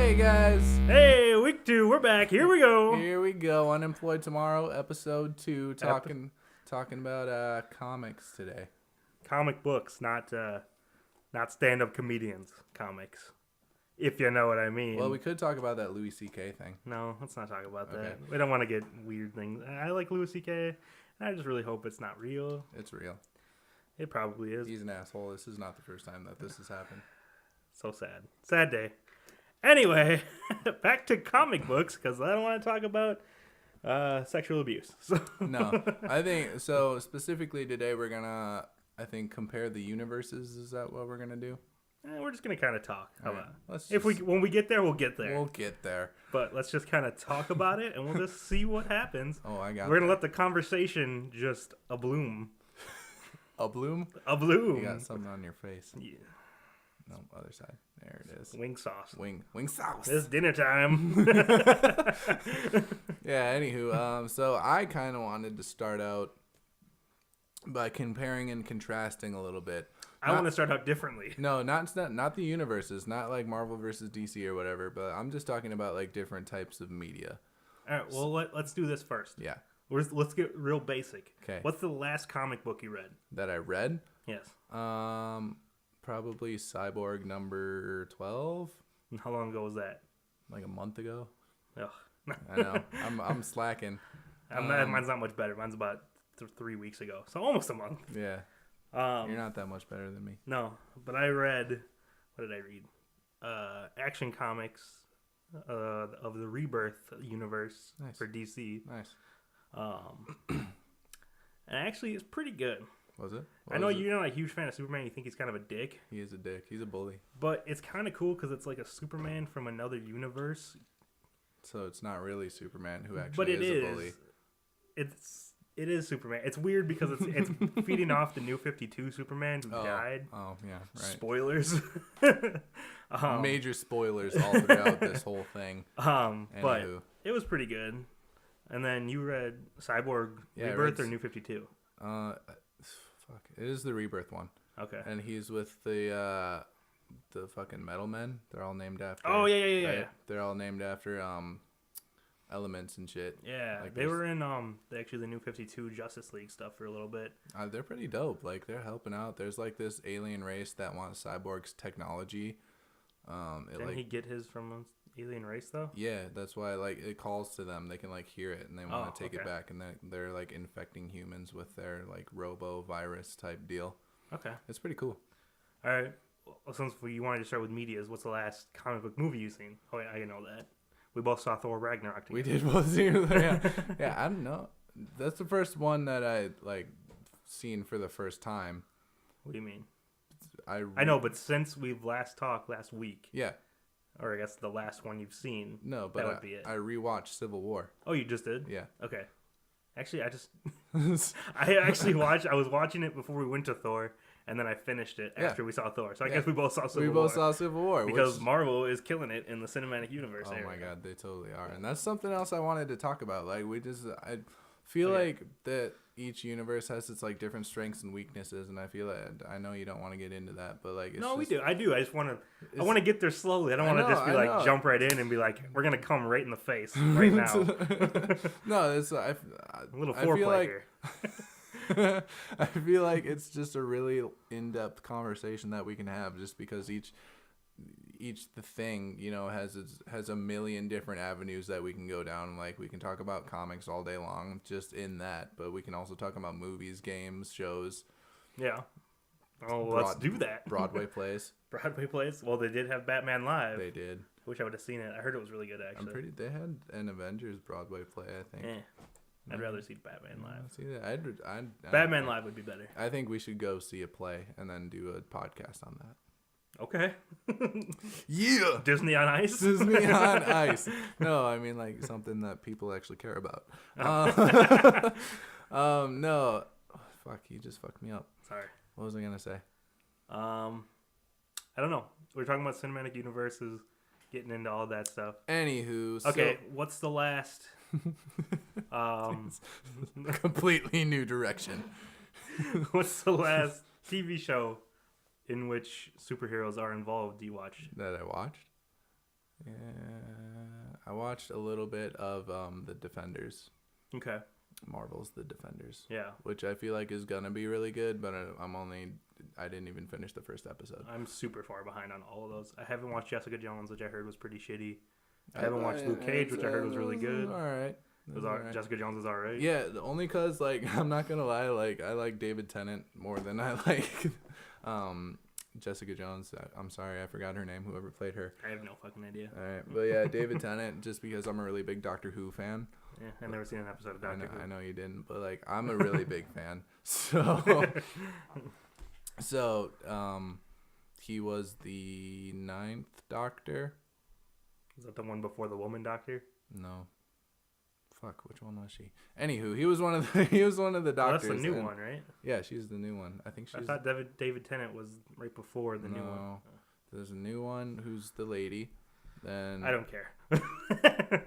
Hey guys. Hey, week 2, we're back. Here we go. Here we go. Unemployed tomorrow, episode 2. Talking about comics today. Comic books, not stand-up comedians. Comics, if you know what I mean. Well, we could talk about that Louis C.K. thing. No, let's not talk about Okay. that. We don't want to get weird things. I like Louis C.K. I just really hope it's not real. It's real. It probably is. He's an asshole. This is not the first time that this has happened. So sad. Sad day. Anyway, back to comic books, because I don't want to talk about sexual abuse. So. No, I think so. Specifically today, we're gonna, I think, compare the universes. Is that what we're gonna do? We're just gonna kind of talk. How Right. about? When we get there, we'll get there. We'll get there. But let's just kind of talk about it, and we'll just see what happens. Oh, I got. We're gonna let the conversation just a-bloom. A bloom. A bloom. You got something on your face. Yeah. No, other side. There it is. Wing sauce. Wing sauce. It's dinner time. Yeah, anywho, so I kind of wanted to start out by comparing and contrasting a little bit. I want to start out differently. No, not the universes, not like Marvel versus DC or whatever, but I'm just talking about like different types of media. All right, well, let's do this first. Yeah. Let's get real basic. Okay. What's the last comic book you read? That I read? Yes. Probably Cyborg number 12. And how long ago was that? Like a month ago. Ugh. I know. I'm slacking. Mine's not much better. Mine's about 3 weeks ago, so almost a month. Yeah. You're not that much better than me. No, but I read. What did I read? Action Comics of the Rebirth universe for DC. Nice. And actually, it's pretty good. Was it? I know you're not a huge fan of Superman. You think he's kind of a dick. He is a dick. He's a bully. But it's kind of cool because it's like a Superman from another universe. So it's not really Superman who actually is a bully. It is Superman. It's weird because it's feeding off the New 52 Superman who died. Oh, yeah, right. Spoilers. Major spoilers all throughout this whole thing. But it was pretty good. And then you read Cyborg Rebirth or New 52? Fuck. It is the Rebirth one. Okay. And he's with the fucking Metal Men. They're all named after. Oh, yeah. They're all named after elements and shit. Yeah, like they were in actually the New 52 Justice League stuff for a little bit. They're pretty dope. Like they're helping out. There's like this alien race that wants Cyborg's technology. Didn't he get his from an alien race though? Yeah, that's why like it calls to them. They can like hear it and they want to take it back, and they're like infecting humans with their like robo virus type deal. Okay, it's pretty cool. All right, well, since you wanted to start with medias, what's the last comic book movie you've seen? Oh, yeah, I know that. We both saw Thor Ragnarok together. We did both see it. Yeah, I don't know. That's the first one that I like seen for the first time. What do you mean? I know, but since we've last talked last week. Yeah. Or I guess the last one you've seen. No, but that would be it. I rewatched Civil War. Oh, you just did? Yeah. Okay. Actually, I was watching it before we went to Thor, and then I finished it after we saw Thor. So I guess we both saw Civil War. We both saw Civil War. Because Marvel is killing it in the cinematic universe area. Oh my god, they totally are. And that's something else I wanted to talk about. Like I feel like that each universe has its like different strengths and weaknesses, and I feel like I know you don't want to get into that, but like we do. I do. I just want to get there slowly. I don't want to just be like jump right in and be like we're gonna come right in the face right now. No, it's a little foreplay here. I feel like it's just a really in-depth conversation that we can have, just because each the thing, you know, has a million different avenues that we can go down. Like we can talk about comics all day long just in that, but we can also talk about movies, games, shows. Yeah. Oh, let's do that. Broadway plays. Broadway plays. Well, they did have Batman Live. They did. I wish I would have seen it. I heard it was really good actually. They had an Avengers Broadway play, I think. I'd rather see Batman Live. See that? Batman Live would be better. I think we should go see a play and then do a podcast on that. Okay. Yeah. Disney on Ice? Disney on Ice. No, I mean like something that people actually care about. No. Fuck, you just fucked me up. Sorry. What was I going to say? I don't know. We're talking about cinematic universes, getting into all that stuff. Anywho. Okay, what's the last... completely new direction. What's the last TV show in which superheroes are involved do you watch? That I watched? Yeah, I watched a little bit of the Defenders. Okay. Marvel's The Defenders. Yeah. Which I feel like is gonna be really good, but I didn't even finish the first episode. I'm super far behind on all of those. I haven't watched Jessica Jones, which I heard was pretty shitty. I haven't watched Luke Cage, which I heard was really good. All right. Jessica Jones is alright. Yeah, only cause like I'm not gonna lie, like I like David Tennant more than I like Jessica Jones. I'm sorry, I forgot her name. Whoever played her. I have no fucking idea. All right, but yeah, David Tennant. Just because I'm a really big Doctor Who fan. Yeah, I've never seen an episode of Doctor Who. I know you didn't, but like I'm a really big fan. So, he was the 9th Doctor. Is that the one before the woman Doctor? No. Fuck, which one was she? Anywho, he was one of the doctors. Well, that's the new one, right? Yeah, she's the new one. I thought David Tennant was right before the new one. No, there's a new one who's the lady. Then I don't care.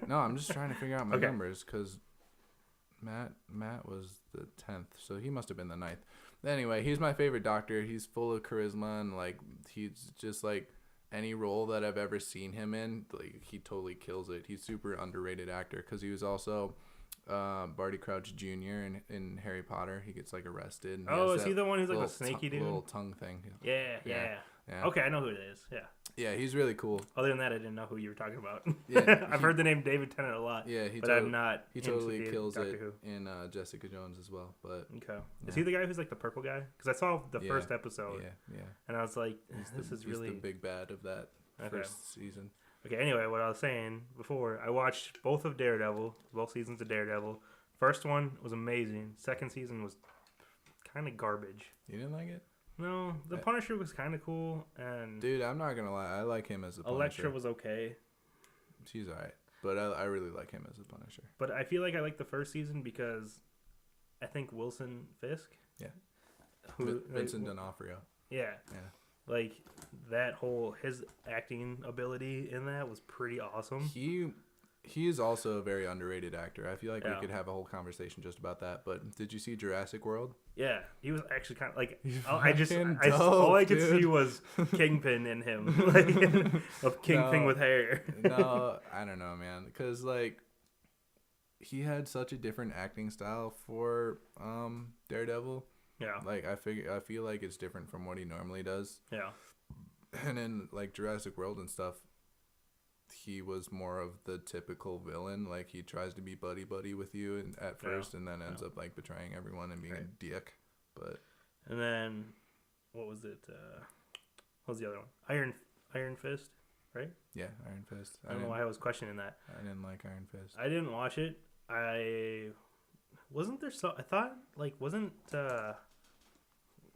No, I'm just trying to figure out my numbers because Matt was the 10th, so he must have been the 9th. Anyway, he's my favorite Doctor. He's full of charisma and like he's just like any role that I've ever seen him in, like he totally kills it. He's super underrated actor because he was also Barty Crouch Jr. in Harry Potter. He gets like arrested. And is he the one who's like a snaky dude? Little tongue thing. Yeah. Okay, I know who it is. Yeah. Yeah, he's really cool. Other than that, I didn't know who you were talking about. Yeah, I've heard the name David Tennant a lot. Yeah, I'm not. He totally kills Doctor it Who. in Jessica Jones as well. But okay, is he the guy who's like the purple guy? Because I saw the first episode. Yeah. And I was like, he's the big bad of that first season. Okay. Anyway, what I was saying before, I watched both seasons of Daredevil. First one was amazing. Second season was kind of garbage. You didn't like it? No, the Punisher was kind of cool, and dude, I'm not gonna lie, I like him as a Punisher. Elektra was okay. She's alright, but I really like him as a Punisher. But I feel like I like the first season because I think Wilson Fisk. Yeah. Vincent D'Onofrio. Yeah. Like that whole his acting ability in that was pretty awesome. He is also a very underrated actor. I feel like we could have a whole conversation just about that. But did you see Jurassic World? Yeah, he was actually kind of like all I could see was Kingpin in him, like of Kingpin with hair. No, I don't know, man, because like he had such a different acting style for Daredevil. Yeah, like I feel like it's different from what he normally does. Yeah, and in like Jurassic World and stuff, he was more of the typical villain. Like he tries to be buddy with you at first, and then ends up like betraying everyone and being a dick. And then what was it? What was the other one? Iron Fist, right? Yeah, Iron Fist. I don't know why I was questioning that. I didn't like Iron Fist. I didn't watch it. I thought like wasn't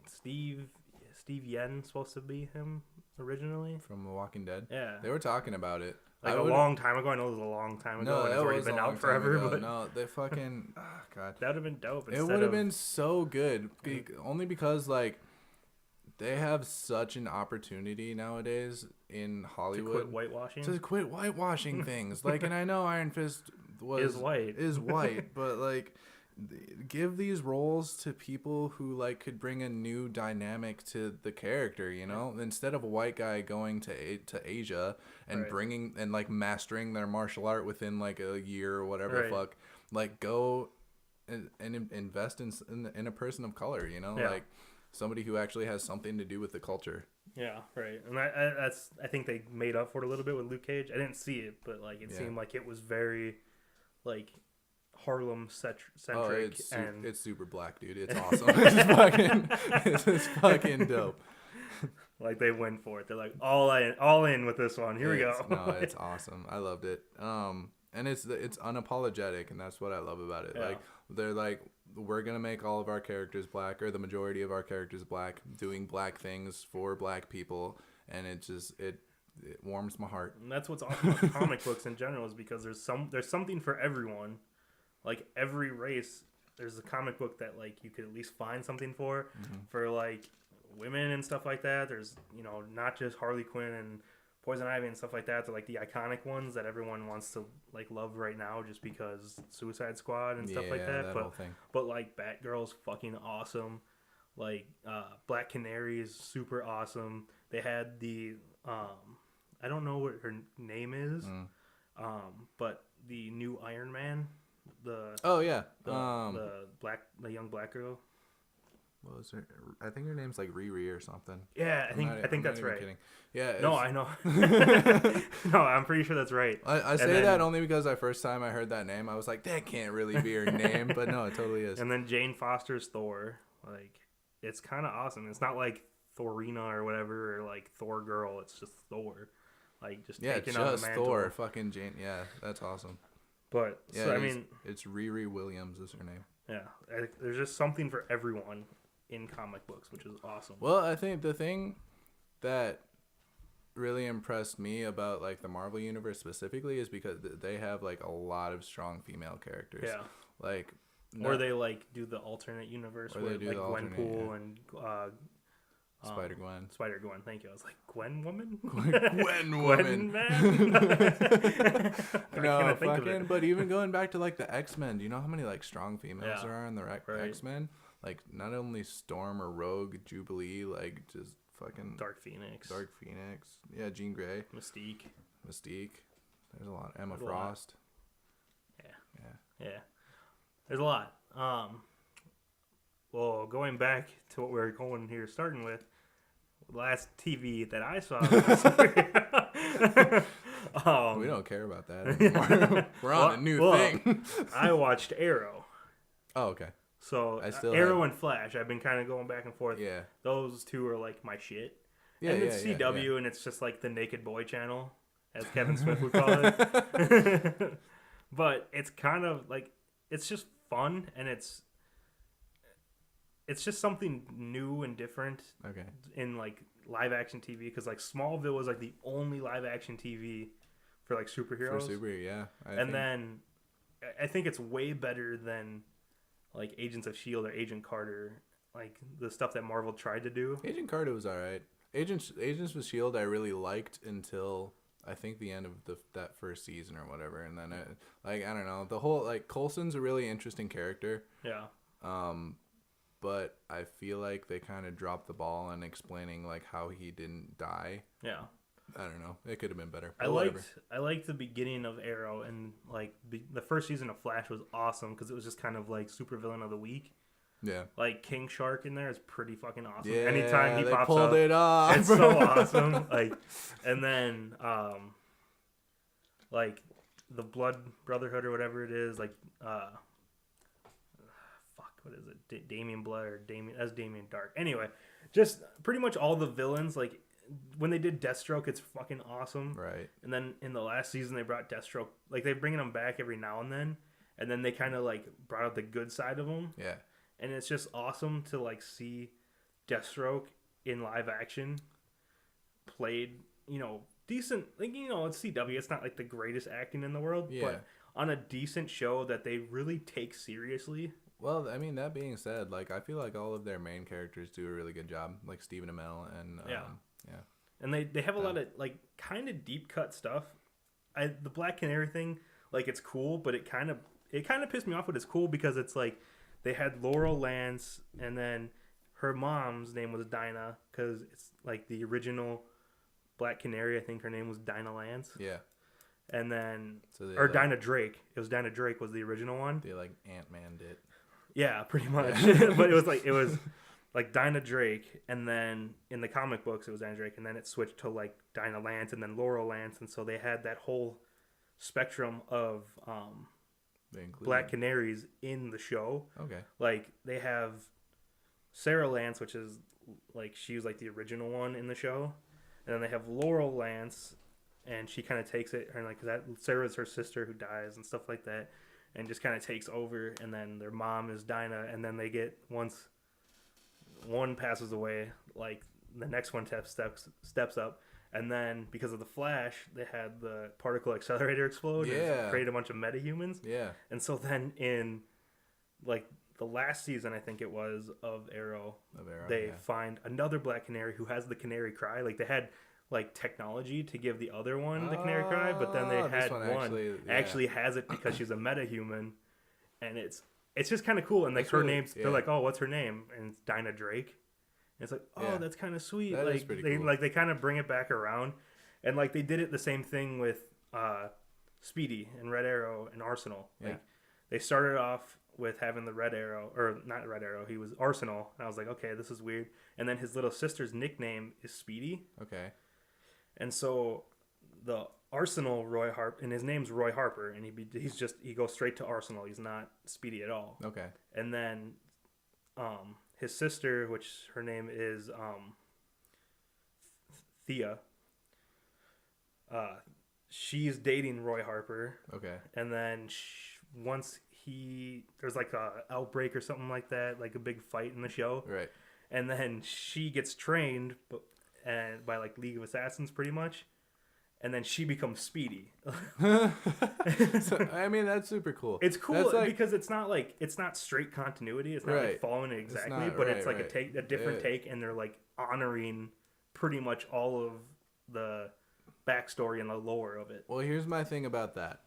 Steve Yen supposed to be him originally from The Walking Dead? Yeah, they were talking about it like a long time ago. I know it was a long time ago. And it's already been out forever. But no, they fucking God, that would have been dope. It would have been so good, only because like they have such an opportunity nowadays in Hollywood to quit whitewashing things. Like, and I know Iron Fist is white, but like give these roles to people who like could bring a new dynamic to the character, you know, instead of a white guy going to Asia and bringing and like mastering their martial art within like a year or whatever the fuck, like go and invest in a person of color, you know, like somebody who actually has something to do with the culture. Yeah, right. And I think they made up for it a little bit with Luke Cage. I didn't see it, but like it seemed like it was very like Harlem centric, it's super black, dude. It's awesome. it's fucking dope. Like they went for it. They're like all in with this one. Here we go. No, it's awesome. I loved it. And it's unapologetic, and that's what I love about it. Yeah. Like they're like, we're gonna make all of our characters black, or the majority of our characters black, doing black things for black people, and it warms my heart. And that's what's awesome about comic books in general, is because there's something for everyone. Like every race, there's a comic book that like you could at least find something for like women and stuff like that. There's, you know, not just Harley Quinn and Poison Ivy and stuff like that. They're like the iconic ones that everyone wants to like love right now, just because Suicide Squad and stuff like that. But like Batgirl's fucking awesome. Like Black Canary is super awesome. They had the I don't know what her name is. But the new Iron Man, the young black girl. What was her? I think her name's like Riri or something. Yeah, I think that's right. Kidding. Yeah. No, I know. No, I'm pretty sure that's right. I say that only because the first time I heard that name, I was like, that can't really be her name, but no, it totally is. And then Jane Foster's Thor. Like, it's kind of awesome. It's not like Thorina or whatever, or like Thor girl. It's just Thor. Like, just taking on the mantle. Thor. Fucking Jane. Yeah, that's awesome. But yeah, so, I mean, it's Riri Williams is her name. Yeah, there's just something for everyone in comic books, which is awesome. Well, I think the thing that really impressed me about like the Marvel universe specifically is because they have like a lot of strong female characters. Yeah. Like, or they like do the alternate universe where like Gwenpool and Spider-Gwen. Spider-Gwen, thank you. I was like, Gwen woman? Gwen woman. Man? No, fucking, but even going back to like the X-Men, do you know how many like strong females there are in the X-Men? Like, not only Storm or Rogue, Jubilee, like, just fucking... Dark Phoenix. Yeah, Jean Grey. Mystique. There's a lot. Emma Frost. Yeah. There's a lot. Well, going back to what we were going here, starting with, last TV that I saw was... we don't care about that anymore. We're on a new thing. I watched Arrow. Oh, okay. So Arrow and Flash, I've been kind of going back and forth. Yeah. Those two are like my shit. Yeah, and it's CW, and it's just like the Naked Boy channel, as Kevin Smith would call it. But it's kind of like, it's just fun, and it's just something new and different. Okay. In like live action TV, because like Smallville was like the only live action TV for like superheroes. Then I think it's way better than like Agents of S.H.I.E.L.D. or Agent Carter, like the stuff that Marvel tried to do. Agent Carter was alright. Agents of S.H.I.E.L.D. I really liked until I think the end of that first season or whatever, and then I don't know, the whole like Coulson's a really interesting character. Yeah. But I feel like they kind of dropped the ball in explaining like how he didn't die. Yeah. I don't know. It could have been better. I liked the beginning of Arrow, and like the first season of Flash was awesome because it was just kind of like supervillain of the week. Yeah. Like King Shark in there is pretty fucking awesome. Yeah, anytime he they pops pulled up, it off. it's so awesome. Like, and then like the Blood Brotherhood or whatever it is, like what is it? Damien Blood or Damien Dark. Anyway, just pretty much all the villains, like when they did Deathstroke, it's fucking awesome. Right. And then in the last season, they brought Deathstroke, like they're bringing him back every now and then they kind of like brought out the good side of him. Yeah. And it's just awesome to like see Deathstroke in live action played, decent, like, it's CW. It's not like the greatest acting in the world, but on a decent show that they really take seriously. Well, I mean, that being said, like, I feel like all of their main characters do a really good job, like Stephen Amell and and they have a lot of like kind of deep cut stuff. The Black Canary thing, like, it's cool, but it kind of pissed me off. But it's cool because it's like they had Laurel Lance, and then her mom's name was Dinah, because it's like the original Black Canary. I think her name was Dinah Lance. Yeah. And then Dinah Drake. It was Dinah Drake was the original one. They like Ant-Man did. Yeah, pretty much. But it was like Dinah Drake, and then in the comic books it was Dinah Drake, and then it switched to like Dinah Lance and then Laurel Lance, and so they had that whole spectrum of Black Canaries in the show. Okay. Like they have Sarah Lance, which is like she was like the original one in the show, and then they have Laurel Lance, and she kind of takes it, and like that Sarah's her sister who dies and stuff like that. And just kind of takes over, and then their mom is Dinah, and then they get, once one passes away, like the next one steps up, and then because of the Flash, they had the particle accelerator explode and create a bunch of metahumans. Yeah. And so then in like the last season, I think it was, of Arrow, they find another Black Canary who has the canary cry. Like they had like technology to give the other one the canary cry, but then they had one actually has it because she's a metahuman, and it's just kind of cool. And like her name's they're like, oh, what's her name? And it's Dinah Drake. And it's like, oh, that's kind of sweet. That like is pretty they cool. like they kind of bring it back around, And like they did it the same thing with Speedy and Red Arrow and Arsenal. Yeah. Like they started off with having the Red Arrow, or not Red Arrow, he was Arsenal. And I was like, okay, this is weird. And then his little sister's nickname is Speedy. Okay. And so the Arsenal Roy Harper, and his name's Roy Harper, and he goes straight to Arsenal. He's not Speedy at all. Okay. And then his sister, which her name is Thea, she's dating Roy Harper. Okay. And then once there's like a outbreak or something like that, like a big fight in the show. Right. And then she gets trained by like League of Assassins pretty much. And then she becomes Speedy. So, I mean, that's super cool. It's cool because it's not straight continuity. It's not right. like following it exactly, not, but right, it's like right. a different take, and they're like honoring pretty much all of the backstory and the lore of it. Well, here's my thing about that.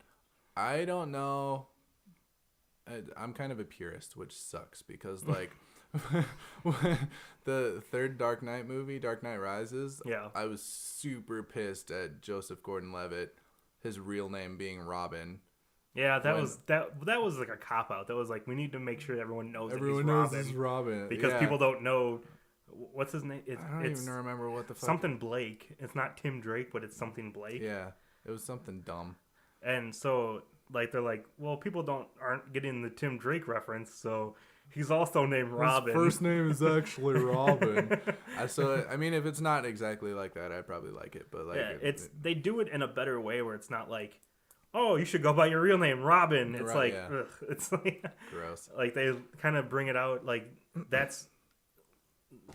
I don't know. I'm kind of a purist, which sucks because like the third Dark Knight movie, Dark Knight Rises, yeah, I was super pissed at Joseph Gordon-Levitt, his real name being Robin. Yeah, that was like a cop out. That was like, we need to make sure everyone knows he's Robin because people don't know what's his name. I don't even remember what the fuck. Something Blake. It's not Tim Drake, but it's something Blake. Yeah, it was something dumb. And so like they're like, well, people aren't getting the Tim Drake reference, so he's also named Robin. His first name is actually Robin. So I mean, if it's not exactly like that, I'd probably like it. But like, yeah, they do it in a better way where it's not like, oh, you should go by your real name, Robin. It's like, yeah. Ugh, it's like gross. Like they kind of bring it out like that's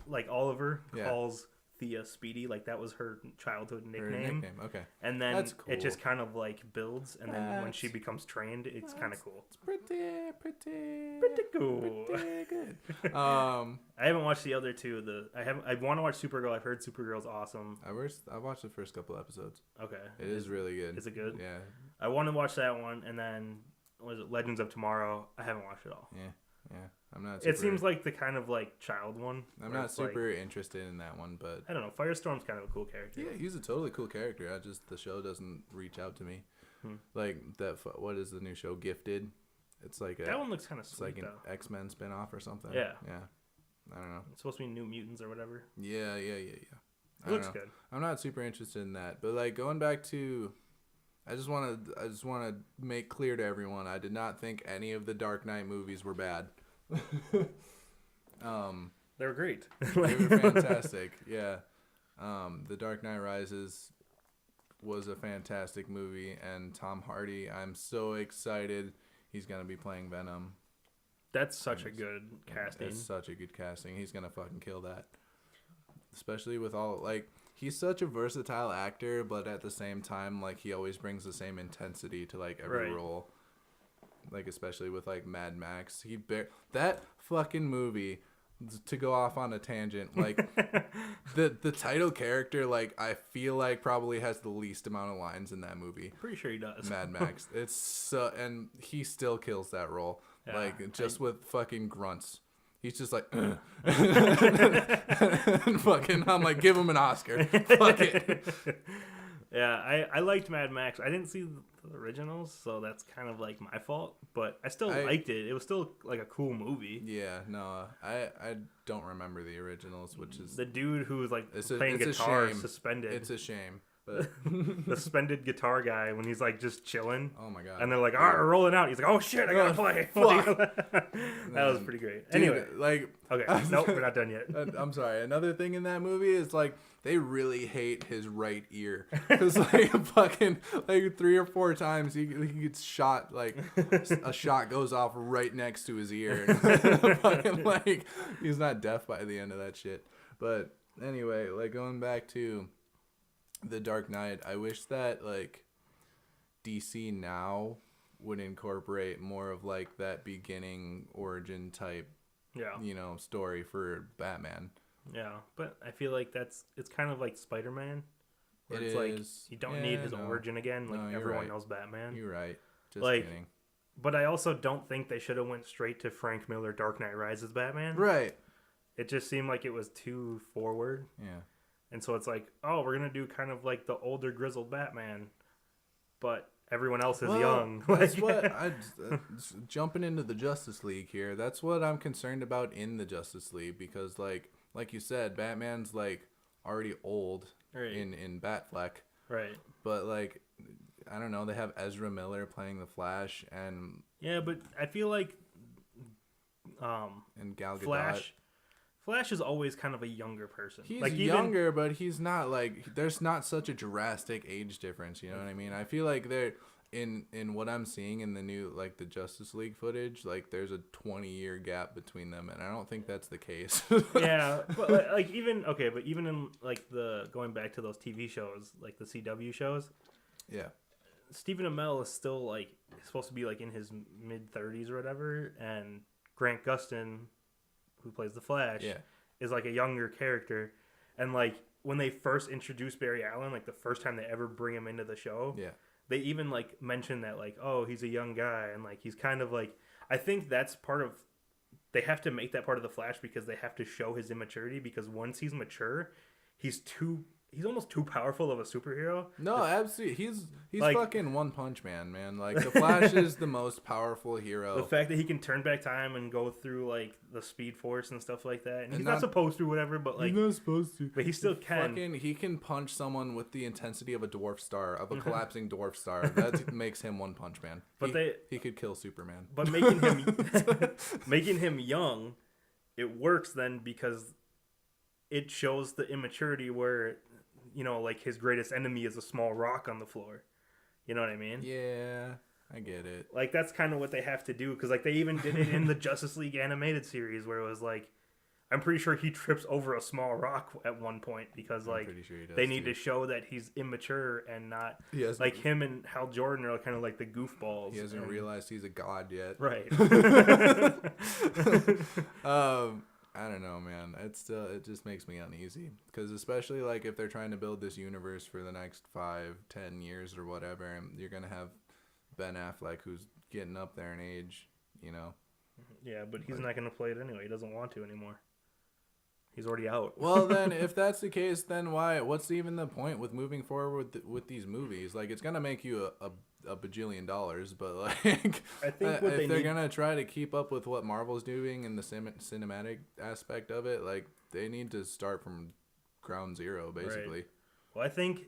like Oliver calls Thea Speedy, like that was her childhood nickname. Okay. And then that's cool. It just kind of like builds, and then when she becomes trained, it's kind of cool. It's pretty cool. Pretty good. I haven't watched the other two. I want to watch Supergirl. I've heard Supergirl's awesome. I watched the first couple episodes. Okay. It is really good. Is it good? Yeah. I want to watch that one, and then what is it, Legends of Tomorrow? I haven't watched it all. Yeah. I'm not. It seems like the kind of like child one. I'm not super interested in that one, but I don't know. Firestorm's kind of a cool character. Yeah, he's a totally cool character. The show doesn't reach out to me. Like that. What is the new show? Gifted. It's like that one looks kind of sweet. It's like an X-Men spinoff or something. Yeah. I don't know. It's supposed to be New Mutants or whatever. Yeah. It looks good. I'm not super interested in that, but like going back to. I just want to make clear to everyone. I did not think any of the Dark Knight movies were bad. They were great. They were fantastic. Yeah. The Dark Knight Rises was a fantastic movie, and Tom Hardy, I'm so excited he's going to be playing Venom. That's such a good casting. That's such a good casting. He's going to fucking kill that. Especially with all, like, he's such a versatile actor, but at the same time, like, he always brings the same intensity to, like, every role. Like, especially with, like, Mad Max. That fucking movie, to go off on a tangent, like, the title character, like, I feel like probably has the least amount of lines in that movie. Pretty sure he does. Mad Max. It's so, and he still kills that role. Yeah, like, just with fucking grunts. He's just like, fucking, I'm like, give him an Oscar. Fuck it. Yeah, I liked Mad Max. I didn't see the originals, so that's kind of like my fault. But I still liked it. It was still like a cool movie. Yeah, no, I don't remember the originals, which is the dude who was like playing guitar suspended. It's a shame. But the suspended guitar guy when he's like just chilling. Oh my god! And they're like, "All right, we're rolling out." He's like, "Oh shit, I gotta play." That was pretty great. Anyway, like, okay, nope, we're not done yet. I'm sorry. Another thing in that movie is like they really hate his right ear because like fucking like 3 or 4 times he gets shot. Like a shot goes off right next to his ear. And fucking like he's not deaf by the end of that shit. But anyway, like going back to The Dark Knight, I wish that like DC now would incorporate more of like that beginning origin type story for Batman. Yeah, but I feel like it's kind of like Spider-Man where it's like you don't need his origin again, like everyone knows Batman. You're right. Just like, kidding. But I also don't think they should have went straight to Frank Miller Dark Knight Rises Batman. Right. It just seemed like it was too forward. Yeah. And so it's like, oh, we're gonna do kind of like the older grizzled Batman, but everyone else is young. That's what jumping into the Justice League here. That's what I'm concerned about in the Justice League, because like you said, Batman's like already old in Batfleck. Right. But like, I don't know, they have Ezra Miller playing the Flash, and yeah, but I feel like and Gal Gadot. Flash is always kind of a younger person. He's like younger, but he's not like, there's not such a drastic age difference. You know what I mean? I feel like they're in what I'm seeing in the new, like the Justice League footage, like there's a 20-year gap between them, and I don't think that's the case. Yeah, but like even in like the going back to those TV shows, like the CW shows, yeah, Stephen Amell is still like supposed to be like in his mid-30s or whatever, and Grant Gustin, who plays the Flash, is like a younger character. And like when they first introduced Barry Allen, like the first time they ever bring him into the show, they even like mention that like, oh, he's a young guy, and like he's kind of like, I think that's part of, they have to make that part of the Flash because they have to show his immaturity, because once he's mature, he's almost too powerful of a superhero. No, absolutely. He's like, fucking One Punch Man, man. Like, the Flash is the most powerful hero. The fact that he can turn back time and go through, like, the Speed Force and stuff like that. And he's not supposed to, whatever, but, like... He's not supposed to. But he still can. He can punch someone with the intensity of a dwarf star, of a collapsing dwarf star. That makes him One Punch Man. But he could kill Superman. But making him young, it works then, because it shows the immaturity where... You know, like his greatest enemy is a small rock on the floor. You know what I mean? Yeah, I get it. Like, that's kind of what they have to do. Because, like, they even did it in the Justice League animated series where it was like, I'm pretty sure he trips over a small rock at one point because, like, they need to show that he's immature and not, like, him and Hal Jordan are kind of like the goofballs. He hasn't realized he's a god yet. Right. I don't know, man. It just makes me uneasy, because especially like if they're trying to build this universe for the next 5-10 years or whatever, and you're gonna have Ben Affleck, who's getting up there in age, you know. Yeah, but he's not gonna play it anyway. He doesn't want to anymore. He's already out. Well, then, if that's the case, then why? What's even the point with moving forward with these movies? Like, it's gonna make you a bajillion dollars, but like, I think if they're gonna try to keep up with what Marvel's doing in the cinematic aspect of it, like, they need to start from ground zero, basically. Right. Well, I think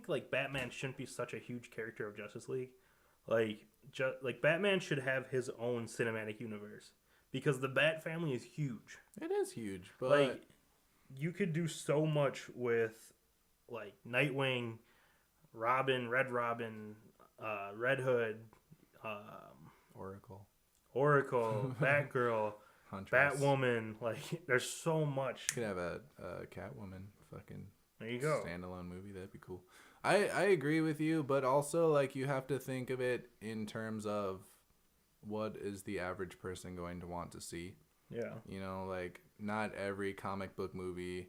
like Batman shouldn't be such a huge character of Justice League. Like, like Batman should have his own cinematic universe. Because the Bat family is huge. It is huge, but like, you could do so much with like Nightwing, Robin, Red Hood, Oracle, Batgirl, Huntress. Batwoman. Like, there's so much. You could have a Catwoman fucking there you go standalone movie. That'd be cool. I agree with you, but also like you have to think of it in terms of what is the average person going to want to see. Yeah. You know, like, not every comic book movie,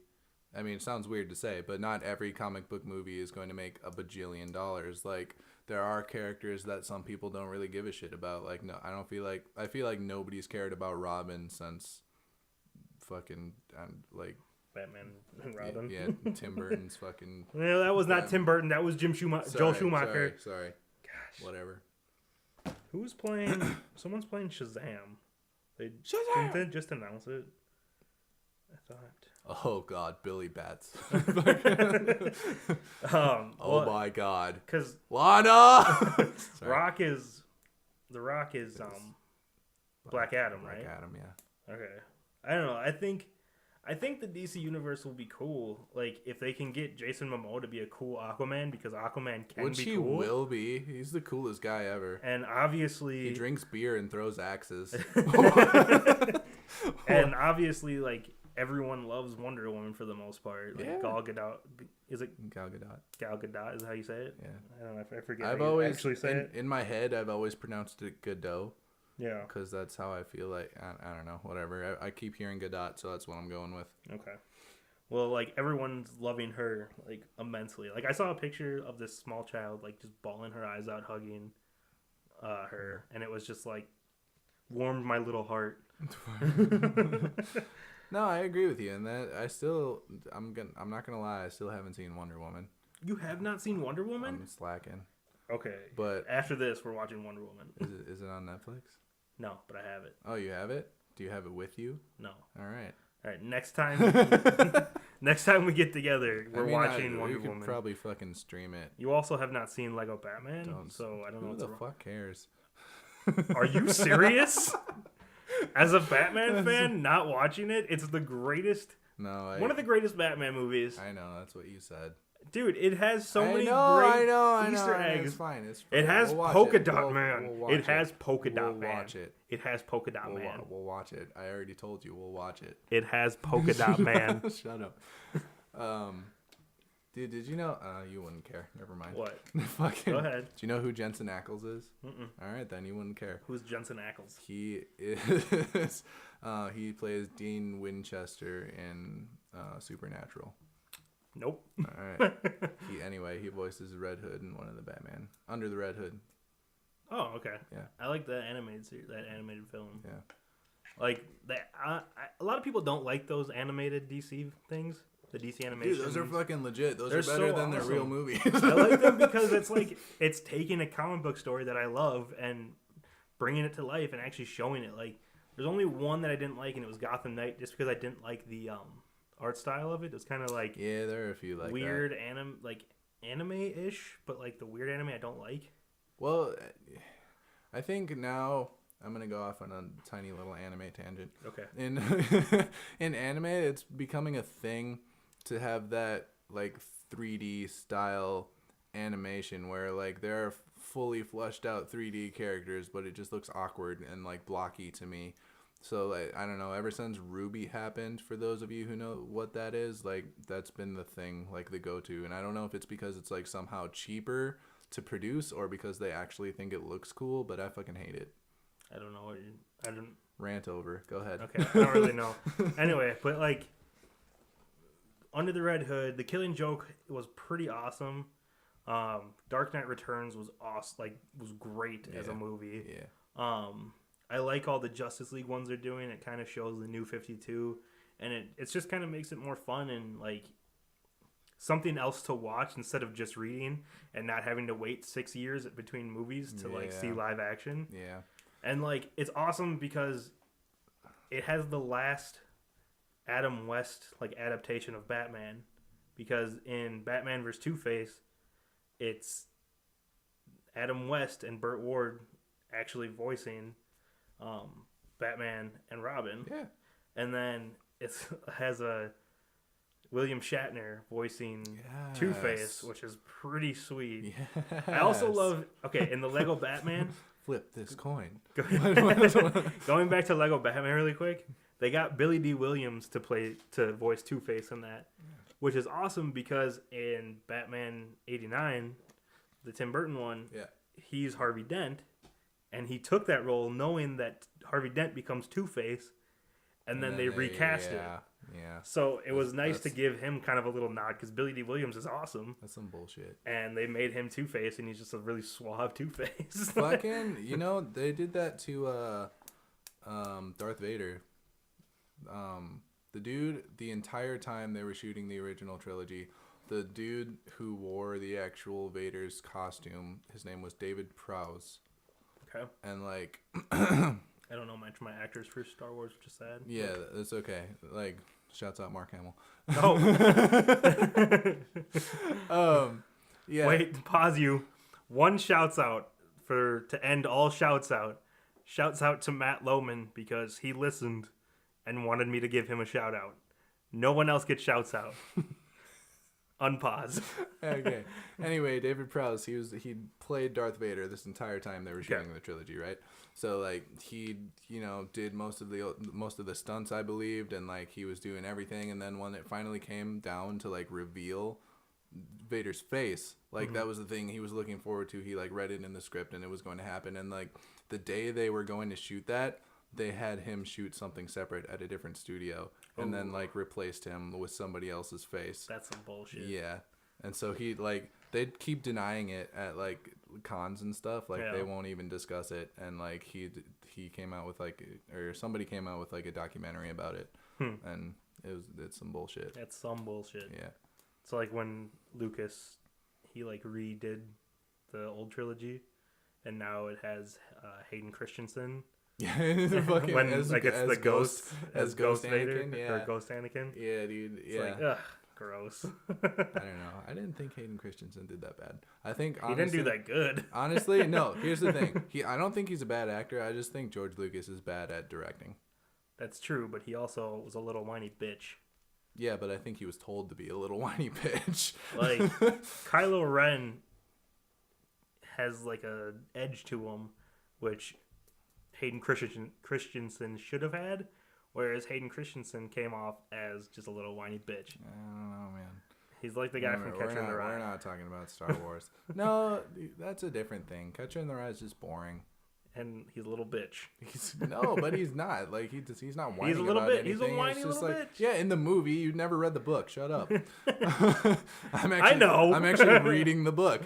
I mean, it sounds weird to say, but not every comic book movie is going to make a bajillion dollars. Like, there are characters that some people don't really give a shit about. Like, no, I feel like nobody's cared about Robin since fucking, like, Batman and Robin. Yeah, Tim Burton's fucking... Well, that was not Tim Burton. That was Joel Schumacher. Sorry. Gosh. Whatever. Who's playing... Someone's playing Shazam. Shazam! Didn't they just announce it? I thought. Oh, God. Billy Bats. Oh, my God. Because... Lana! The Rock is Black Adam, right? Black Adam, yeah. Okay. I don't know. I think the DC universe will be cool, like, if they can get Jason Momoa to be a cool Aquaman, because Aquaman can Which be he cool. will be. He's the coolest guy ever. And obviously... He drinks beer and throws axes. And obviously, like, everyone loves Wonder Woman for the most part. Like, yeah. Gal Gadot... Is it... Gal Gadot. Gal Gadot is how you say it? Yeah. I don't know. I forget how you actually say it. In my head, I've always pronounced it Godot. Yeah. Because that's how I feel like. I don't know. Whatever. I keep hearing Godot, so that's what I'm going with. Okay. Well, like, everyone's loving her, like, immensely. Like, I saw a picture of this small child, like, just bawling her eyes out, hugging her. And it was just, like, warmed my little heart. No, I agree with you, and that I'm not gonna lie, I still haven't seen Wonder Woman. You have not seen Wonder Woman? I'm slacking. Okay. But after this, we're watching Wonder Woman. Is it on Netflix? No, but I have it. Oh, you have it? Do you have it with you? No. All right. All right. Next time, next time we get together, we're watching Wonder Woman. You could probably fucking stream it. You also have not seen Lego Batman, so I don't know who what the fuck cares. Are you serious? As a Batman fan, not watching it, it's the greatest. No, one of the greatest Batman movies. I know, that's what you said. Dude, it has so many great Easter eggs. It's fine. It has Polka Dot Man. It has Polka Dot Man. We'll watch it. It has Polka Dot Man. We'll watch it. I already told you we'll watch it. It has Polka Dot Man. Shut up. Dude, did you know? You wouldn't care. Never mind. What? Fucking, go ahead. Do you know who Jensen Ackles is? Mm-mm. All right, then you wouldn't care. Who's Jensen Ackles? He is. He plays Dean Winchester in Supernatural. Nope. All right. He voices Red Hood in one of the Batman. Under the Red Hood. Oh, okay. Yeah. I like that animated film. Yeah. Like that. A lot of people don't like those animated DC things. The DC animation. Dude, those are fucking legit. Those are better than their real movies. I like them because it's taking a comic book story that I love and bringing it to life and actually showing it. Like, there's only one that I didn't like, and it was Gotham Knight, just because I didn't like the art style of it. It was kind of like there are a few like weird anime-ish, but like the weird anime I don't like. Well, I think now I'm gonna go off on a tiny little anime tangent. Okay. In anime, it's becoming a thing to have that like 3D style animation where like there are fully fleshed out 3D characters, but it just looks awkward and like blocky to me. So like, I don't know, ever since Ruby happened, for those of you who know what that is, like that's been the thing, like the go-to. And I don't know if it's because it's like somehow cheaper to produce or because they actually think it looks cool, but I fucking hate it. I don't know I don't rant over. Go ahead. Okay, I don't really know. Anyway, but like Under the Red Hood, The Killing Joke was pretty awesome. Dark Knight Returns was awesome, like was great as a movie. Yeah. I like all the Justice League ones they're doing. It kind of shows the new 52, and it's just kind of makes it more fun and like something else to watch instead of just reading and not having to wait 6 years between movies to like see live action. Yeah. And like it's awesome because it has the last Adam West like adaptation of Batman, because in Batman vs. Two-Face, it's Adam West and Burt Ward actually voicing Batman and Robin. Yeah. And then it has a William Shatner voicing Two-Face, which is pretty sweet. Yes. I also love, in the Lego Batman, flip this coin. Going back to Lego Batman really quick, they got Billy D. Williams to voice Two-Face in that, which is awesome because in Batman 89, the Tim Burton one, he's Harvey Dent, and he took that role knowing that Harvey Dent becomes Two-Face, and then they recast it. Yeah. So it was nice to give him kind of a little nod because Billy D. Williams is awesome. That's some bullshit. And they made him Two-Face, and he's just a really suave Two-Face. Fucking, they did that to Darth Vader. The dude, the entire time they were shooting the original trilogy, the dude who wore the actual Vader's costume, his name was David Prowse. Okay. And like I don't know much of my actors for Star Wars, which is sad. Yeah, that's okay. Like, shouts out Mark Hamill. Oh. Yeah. Wait, pause you. One shouts out to end all shouts out. Shouts out to Matt Lohman because he listened and wanted me to give him a shout out. No one else gets shouts out. Unpause. Okay. Anyway, David Prowse, he played Darth Vader this entire time they were shooting the trilogy, right? So like he, did most of the stunts, I believed, and like he was doing everything, and then when it finally came down to like reveal Vader's face, like that was the thing he was looking forward to. He like read it in the script and it was going to happen, and like the day they were going to shoot that, they had him shoot something separate at a different studio and then like replaced him with somebody else's face. That's some bullshit. Yeah. And so he like they'd keep denying it at like cons and stuff, like they won't even discuss it, and like he came out with like, or somebody came out with like a documentary about it. and it's some bullshit. That's some bullshit. Yeah. It's like when Lucas, he like redid the old trilogy, and now it has Hayden Christensen. Yeah, When it's the ghost as Ghost Anakin, yeah, or Ghost Anakin. Yeah, dude. It's Yeah. like, ugh, gross. I don't know. I didn't think Hayden Christensen did that bad. I think he didn't do that good. Honestly, no. Here's the thing. I don't think he's a bad actor. I just think George Lucas is bad at directing. That's true, but he also was a little whiny bitch. Yeah, but I think he was told to be a little whiny bitch. Like Kylo Ren has like a edge to him, which Hayden Christensen should have had, whereas Hayden Christensen came off as just a little whiny bitch. I don't know, man. He's like the guy from Catcher in the Rye. We're not talking about Star Wars. No, that's a different thing. Catcher in the Rye is just boring. And he's a little bitch. But he's not. Like he's not whining. He's a little about bit. anything. He's a whiny little like, bitch. Yeah, in the movie, you never read the book. Shut up. I know. I'm actually reading the book.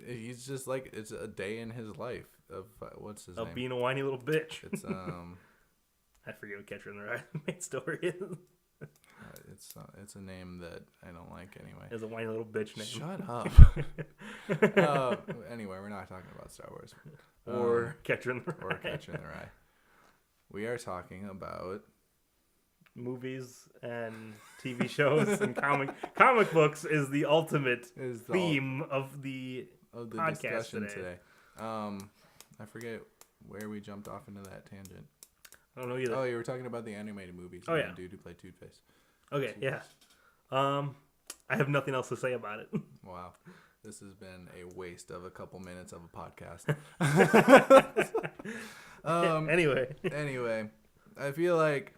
He's just like, it's a day in his life of what's his name? Of being a whiny little bitch. It's I forget what Catcher in the Rye main story is. It's a name that I don't like anyway. It's a whiny little bitch name. Shut up. Anyway, we're not talking about Star Wars. Or Catcher in the Rye. Or Catcher in the Rye. We are talking about movies and TV shows and comic books is the ultimate theme of the podcast discussion today. I forget where we jumped off into that tangent. I don't know either. Oh, you were talking about the animated movies. Oh, yeah. The dude who played Two-Face. Okay, yeah. I have nothing else to say about it. Wow. This has been a waste of a couple minutes of a podcast. Anyway, I feel like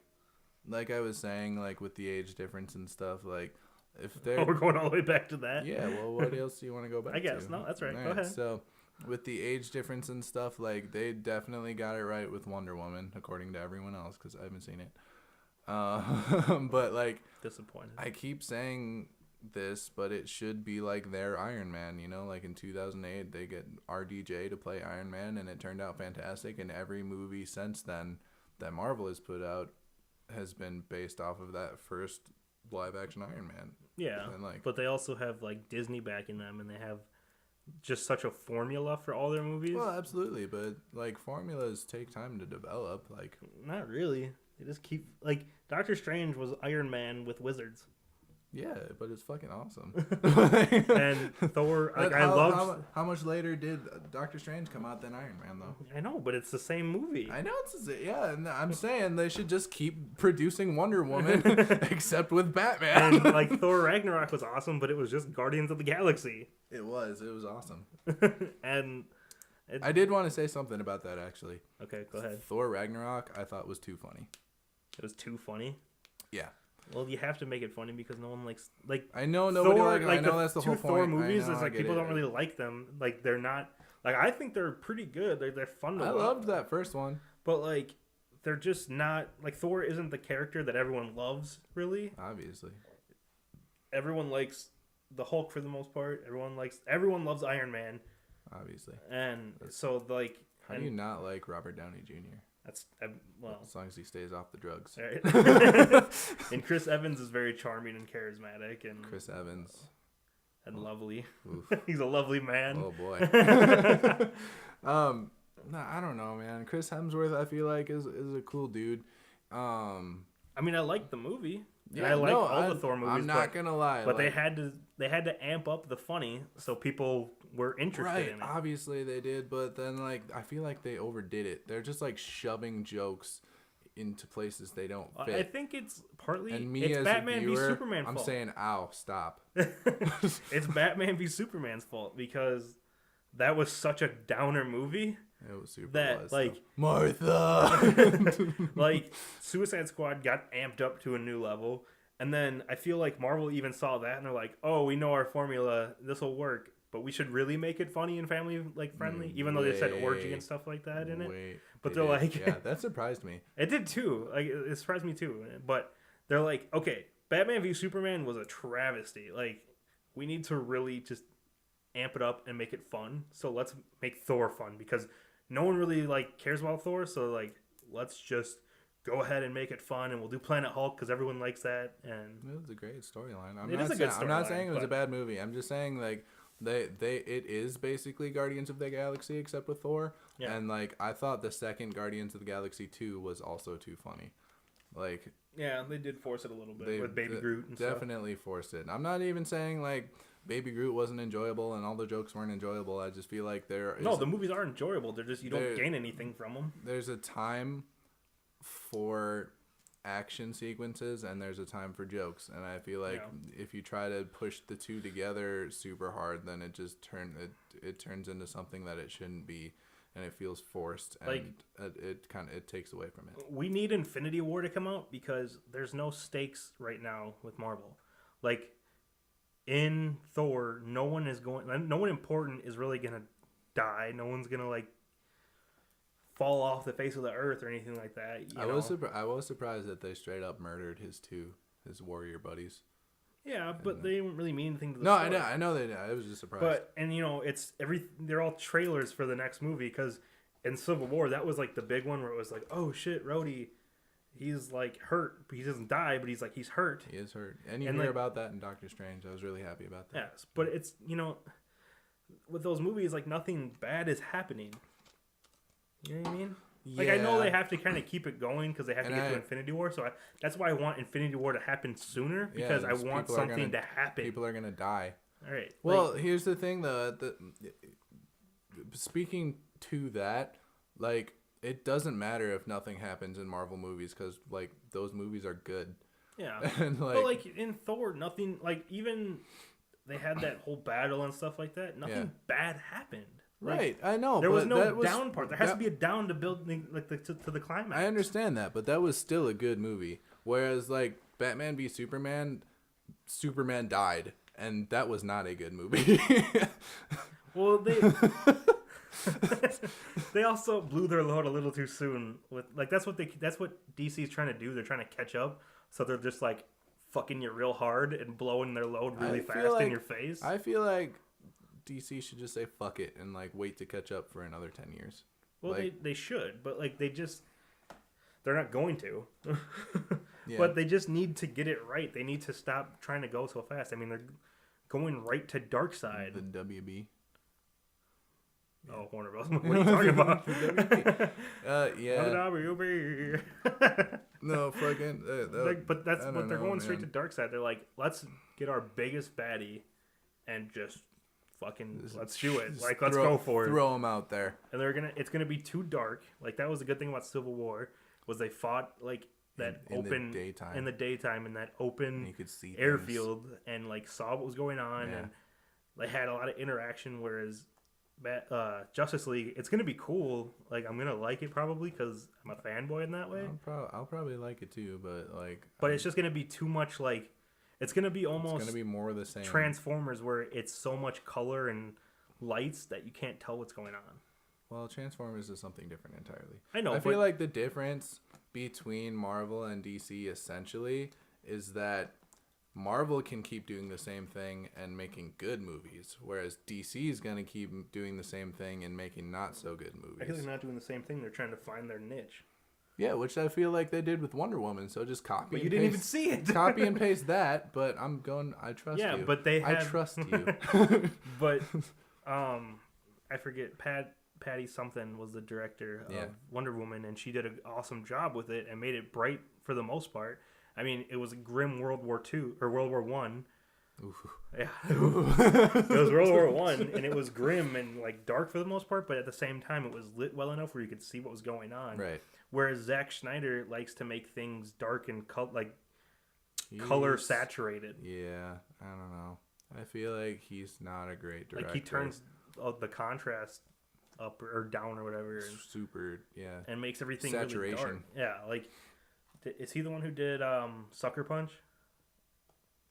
I was saying, like with the age difference and stuff, like if they're... we're going all the way back to that? Yeah, well, what else do you want to go back to? I guess. No, that's right. All Go ahead. So, with the age difference and stuff, like, they definitely got it right with Wonder Woman, according to everyone else, because I haven't seen it. But, like... Disappointed. I keep saying this, but it should be, like, their Iron Man, you know? Like, in 2008, they get RDJ to play Iron Man, and it turned out fantastic, and every movie since then that Marvel has put out has been based off of that first live-action Iron Man. Yeah, and but they also have, like, Disney backing them, and they have just such a formula for all their movies. Well, absolutely, but, like, formulas take time to develop, like... Not really. They just keep... Like, Doctor Strange was Iron Man with wizards. Yeah, but it's fucking awesome. And Thor... Like, How much later did Doctor Strange come out than Iron Man, though? I know, but it's the same movie. I know yeah, and I'm saying they should just keep producing Wonder Woman, except with Batman. And, like, Thor Ragnarok was awesome, but it was just Guardians of the Galaxy. It was awesome. And... I did want to say something about that, actually. Okay, go ahead. Thor Ragnarok, I thought was too funny. It was too funny? Yeah. Well, you have to make it funny because no one likes... Like, I know nobody Thor, I know that's the whole point. Thor movies, it's like people don't really like them. Like, they're not... Like, I think they're pretty good. They're fun to watch. I loved that first one. But, like, they're just not... Like, Thor isn't the character that everyone loves, really. Obviously. Everyone likes the Hulk for the most part. Everyone loves Iron Man. Obviously. And so, like... How do you not like Robert Downey Jr.? Well... As long as he stays off the drugs. Right. And Chris Evans is very charming and charismatic. And Chris Evans. And lovely. He's a lovely man. Oh, boy. No, I don't know, man. Chris Hemsworth, I feel like, is a cool dude. I mean, I like the movie. Yeah, I like all the Thor movies. I'm not gonna lie, but they had to amp up the funny so people were interested in it. Obviously they did, but then like I feel like they overdid it. They're just like shoving jokes into places they don't fit. I think it's partly it's Batman viewer, v Superman fault. I'm saying, ow, stop. It's Batman v Superman's fault because that was such a downer movie. It was super. That like Martha, like Suicide Squad got amped up to a new level, and then I feel like Marvel even saw that and they're like, "Oh, we know our formula. This will work, but we should really make it funny and family friendly." Even though they said orgy and stuff like that in it, but they're like, "Yeah, that surprised me." It did too. Like it surprised me too. But they're like, "Okay, Batman v Superman was a travesty. Like we need to really just amp it up and make it fun. So let's make Thor fun because." No one really like cares about Thor, so like let's just go ahead and make it fun, and we'll do Planet Hulk because everyone likes that. And It was a great storyline. It is a good I'm not storyline, saying it was a but- bad movie. I'm just saying like it is basically Guardians of the Galaxy except with Thor. Yeah. And like I thought the second Guardians of the Galaxy 2 was also too funny. Like yeah, they did force it a little bit they with Baby Groot and stuff. definitely forced it. I'm not even saying like Baby Groot wasn't enjoyable and all the jokes weren't enjoyable. I just feel like The movies are enjoyable. They're just you don't gain anything from them. There's a time for action sequences and there's a time for jokes, and I feel like if you try to push the two together super hard, then it just turns into something that it shouldn't be, and it feels forced, and it takes away from it. We need Infinity War to come out because there's no stakes right now with Marvel. Like in Thor, no one important is really gonna die. No one's gonna like fall off the face of the earth or anything like that. I was surprised that they straight up murdered his warrior buddies. Yeah, but they didn't really mean anything to the No, story. I know they did. I was just surprised. But they're all trailers for the next movie because in Civil War that was like the big one where it was like, oh shit, Rhodey, he's like hurt. He doesn't die, but he's hurt. He is hurt, and you hear about that in Doctor Strange. I was really happy about that. Yes, but it's with those movies like nothing bad is happening. You know what I mean? Like, I know they have to kind of keep it going because they have to get to Infinity War. So that's why I want Infinity War to happen sooner because I want something to happen. People are going to die. All right. Well, here's the thing, though. Speaking to that, like, it doesn't matter if nothing happens in Marvel movies because, like, those movies are good. Yeah. And, but, like, in Thor, nothing, like, even they had that whole battle and stuff like that. Nothing bad happened. Like, right, I know. There was no down part. There has to be a down to build to the climax. I understand that, but that was still a good movie. Whereas, like, Batman v Superman, Superman died, and that was not a good movie. Well, they also blew their load a little too soon. With like that's what DC's trying to do. They're trying to catch up, so they're just like fucking you real hard and blowing their load really fast in your face. I feel like DC should just say fuck it and like wait to catch up for another 10 years. Well, like, they should, but like they're not going to. Yeah. But they just need to get it right. They need to stop trying to go so fast. I mean, they're going right to Darkseid. The WB. Oh, Warner Bros. What are you talking about? Yeah. WB. No, fucking. But they're going straight to Darkseid. They're like, let's get our biggest baddie and just fucking let's do it. Like, let's go for it. Throw them out there. And it's gonna be too dark. Like, that was the good thing about Civil War was they fought like that in the daytime in that open you could see airfield and like saw what was going on and they had a lot of interaction. Whereas Justice League, it's gonna be cool. Like, I'm gonna like it probably because I'm a fanboy in that way. I'll probably like it too, but like. But it's just gonna be too much. Like, it's gonna be almost. It's gonna be more of the same. Transformers, where it's so much color and lights that you can't tell what's going on. Well, Transformers is something different entirely. I know. I feel like the difference between Marvel and DC essentially is that Marvel can keep doing the same thing and making good movies, whereas DC is going to keep doing the same thing and making not so good movies. I feel like they're not doing the same thing. They're trying to find their niche. Yeah, which I feel like they did with Wonder Woman. So just copy. But you didn't even see it. Copy and paste that. But I trust you. Yeah, but I trust you. But I forget. Patty something was the director of Wonder Woman, and she did an awesome job with it and made it bright for the most part. I mean, it was grim World War II or World War One. Yeah, it was World War One, and it was grim and like dark for the most part. But at the same time, it was lit well enough where you could see what was going on. Right. Whereas Zack Snyder likes to make things dark and color saturated. Yeah, I don't know. I feel like he's not a great director. Like, he turns the contrast up or down or whatever. And, super, yeah. And makes everything saturation. Really dark. Yeah, like, is he the one who did Sucker Punch?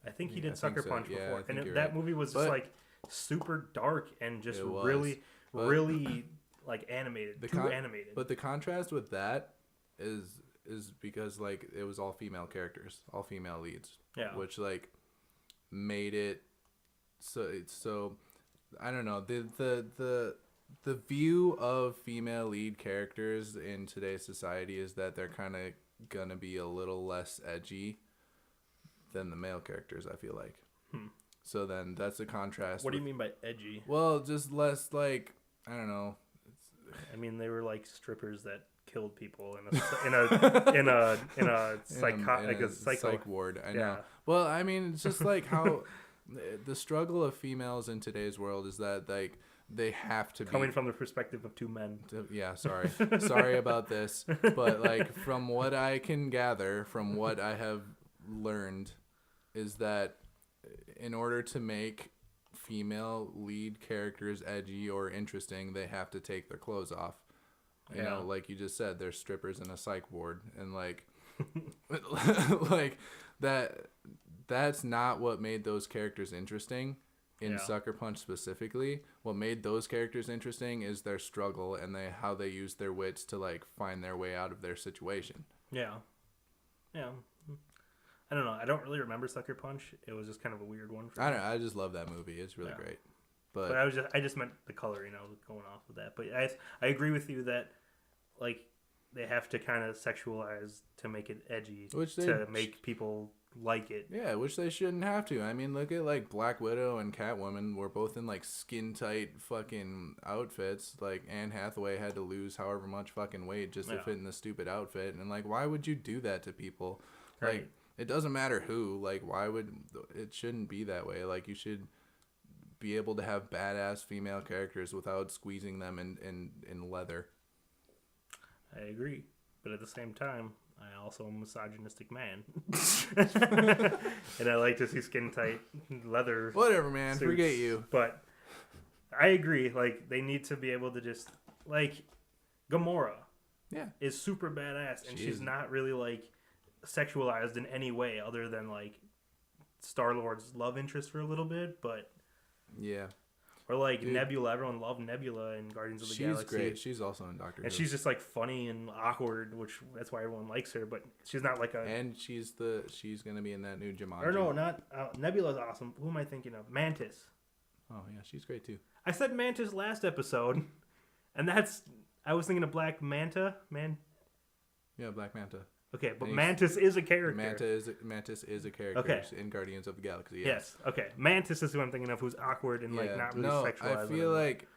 I think he did Sucker Punch before. And that movie was just like super dark and just really like animated. Animated. But the contrast with that is because like it was all female characters, all female leads. Yeah. Which like made it so I don't know. The view of female lead characters in today's society is that they're kind of gonna be a little less edgy than the male characters, I feel like. So then that's a contrast. What do you mean by edgy? Well, just less like, I don't know. I mean, they were like strippers that killed people in a psych ward. I know. Well, I mean, it's just like how the struggle of females in today's world is that like they have to coming from the perspective of two men. Sorry about this, but like from what I can gather, from what I have learned, is that in order to make female lead characters edgy or interesting, they have to take their clothes off. You know, like you just said, they're strippers in a psych ward, and like, like that's not what made those characters interesting in Sucker Punch specifically. What made those characters interesting is their struggle and how they use their wits to like find their way out of their situation. Yeah. I don't know. I don't really remember Sucker Punch. It was just kind of a weird one for me. I don't know. I just love that movie. It's really great. But I just meant the color, going off of that. But I agree with you that like they have to kind of sexualize to make it edgy, to make people like it. Yeah, which they shouldn't have to. I mean, look at like Black Widow and Catwoman were both in like skin tight fucking outfits. Like Anne Hathaway had to lose however much fucking weight just to fit in the stupid outfit. And like, why would you do that to people? Right. Like, it doesn't matter who. Like, it shouldn't be that way. Like, you should be able to have badass female characters without squeezing them in leather. I agree. But at the same time, I also am a misogynistic man. And I like to see skin tight leather. Whatever, man. Suits. Forget you. But I agree. Like, they need to be able to just, like, Gamora is super badass. And she's not really, like, sexualized in any way other than like Star-Lord's love interest for a little bit, but or like Nebula. Everyone loved Nebula in Guardians of the Galaxy. She's great. She's also in Doctor Who. And she's just like funny and awkward, which that's why everyone likes her, but she's not like and she's gonna be in that new Jumanji. Or no, not Nebula's awesome. Who am I thinking of? Mantis. Oh yeah, she's great too. I said Mantis last episode, and I was thinking of Black Manta. Yeah, Black Manta. Okay, but Mantis is a character. Mantis is a character in Guardians of the Galaxy. Yes. Okay. Mantis is who I'm thinking of, who's awkward and like not really sexualized. I feel like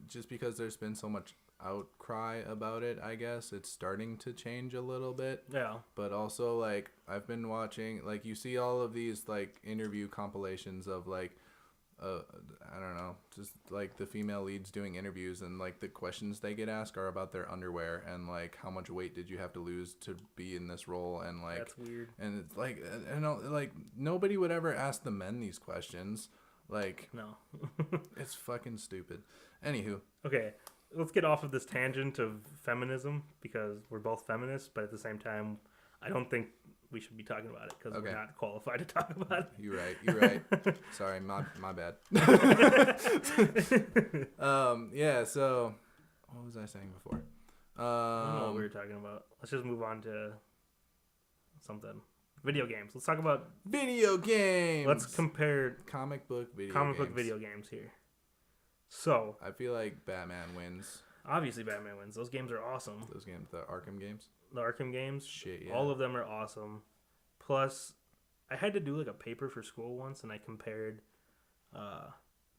just because there's been so much outcry about it, I guess it's starting to change a little bit. Yeah. But also like I've been watching, like you see all of these like interview compilations of like I don't know, just like the female leads doing interviews, and like the questions they get asked are about their underwear and like how much weight did you have to lose to be in this role, and like that's weird. And it's like, like nobody would ever ask the men these questions. Like no, it's fucking stupid. Anywho, okay, let's get off of this tangent of feminism because we're both feminists, but at the same time, I don't think we should be talking about it because we're not qualified to talk about it. You're right. Sorry, my bad. So what was I saying before? I don't know what we were talking about. Let's just move on to something. Video games. Let's talk about video games. Let's compare comic book video games here. So I feel like Batman wins. Obviously, Batman wins. Those games are awesome. Those games, the Arkham games. The Arkham games. Shit, yeah. All of them are awesome. Plus, I had to do like a paper for school once, and I compared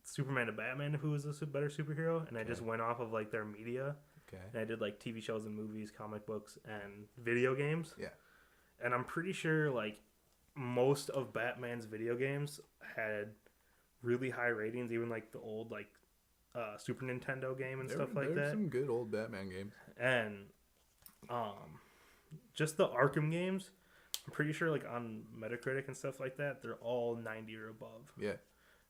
Superman to Batman, who was a better superhero, and I just went off of like their media. Okay. And I did like TV shows and movies, comic books, and video games. Yeah. And I'm pretty sure like most of Batman's video games had really high ratings, even like the old like Super Nintendo game and stuff like that. There's some good old Batman games. And just the Arkham games, I'm pretty sure like on Metacritic and stuff like that, they're all 90 or above. Yeah.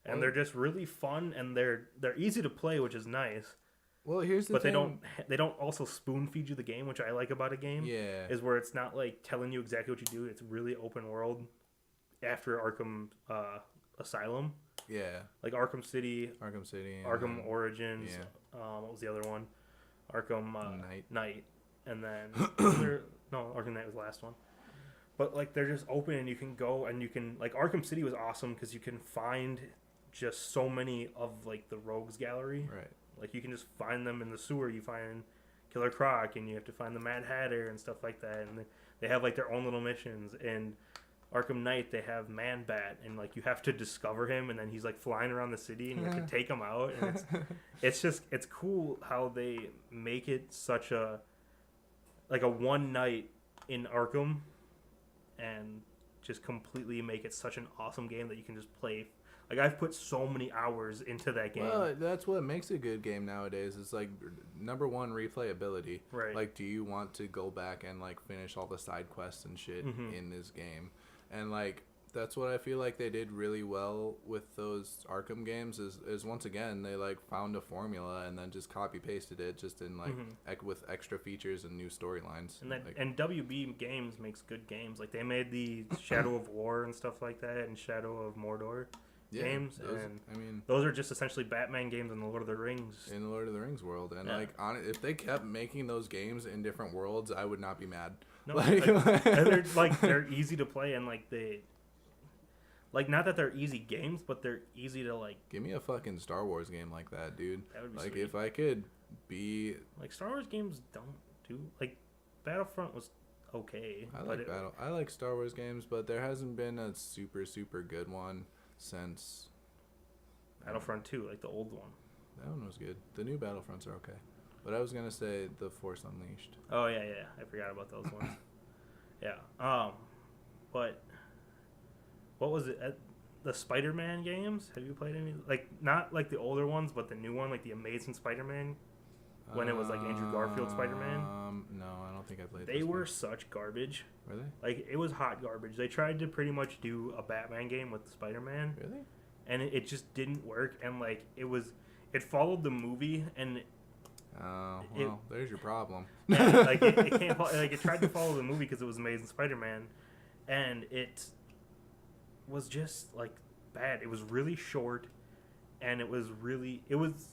And they're just really fun, and they're easy to play, which is nice. Well, here's the thing. But they don't also spoon feed you the game, which I like about a game. Yeah. Is where it's not like telling you exactly what you do. It's really open world after Arkham Asylum. Yeah. Like Arkham City. Arkham Origins. Yeah. What was the other one? Arkham Knight. And then Arkham Knight was the last one. But like they're just open, and you can go and you can like Arkham City was awesome because you can find just so many of like the rogues gallery. Right. Like you can just find them in the sewer. You find Killer Croc, and you have to find the Mad Hatter and stuff like that. And they have like their own little missions. And Arkham Knight, they have Man Bat, and like you have to discover him, and then he's like flying around the city, and you have to take him out. And it's cool how they make it such a one night in Arkham, and just completely make it such an awesome game that you can just play. Like, I've put so many hours into that game. Well, that's what makes a good game nowadays. It's like, number one, replayability. Right. Like, do you want to go back and like finish all the side quests and shit in this game? And like, that's what I feel like they did really well with those Arkham games is once again, they like found a formula and then just copy pasted it just in like with extra features and new storylines. And WB Games makes good games. Like, they made the Shadow of War and stuff like that, and Shadow of Mordor games. Those are just essentially Batman games in the Lord of the Rings. In the Lord of the Rings world. And if they kept making those games in different worlds, I would not be mad. No, they're easy to play, and like they... Like, not that they're easy games, but they're easy to, like... Give me a fucking Star Wars game like that, dude. That would be like, sweet. if I could be... Like, Star Wars games don't do... Like, Battlefront was okay. I like Star Wars games, but there hasn't been a super, super good one since... Battlefront 2, like the old one. That one was good. The new Battlefronts are okay. But I was going to say The Force Unleashed. Oh, yeah. I forgot about those ones. Yeah. But... What was it? The Spider-Man games? Have you played any? Like, not like the older ones, but the new one, like the Amazing Spider-Man, when it was like Andrew Garfield Spider-Man. No, I don't think I played. They were such garbage. Were they? Like, it was hot garbage. They tried to pretty much do a Batman game with Spider-Man. Really? And it just didn't work. And like, it followed the movie, and there's your problem. Yeah, like it can't. Like, it tried to follow the movie because it was Amazing Spider-Man, and it was just like bad. It was really short, and it was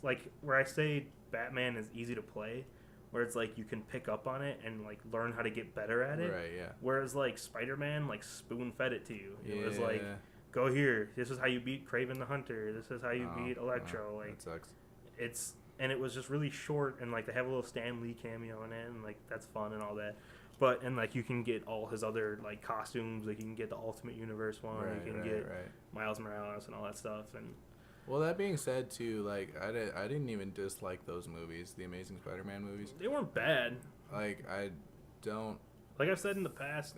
like, where I say Batman is easy to play, where it's like you can pick up on it and like learn how to get better at it. Right, yeah. Whereas like Spider-Man like spoon fed it to you. It was like, go here. This is how you beat Kraven the Hunter. This is how you beat Electro. Like, that sucks. And it was just really short, and like they have a little Stan Lee cameo in it, and like that's fun and all that. But, and like, you can get all his other like costumes. Like, you can get the Ultimate Universe one. You can get Miles Morales and all that stuff. And well, that being said, too, like I didn't even dislike those movies, the Amazing Spider-Man movies. They weren't bad. Like, I don't. Like I've said in the past.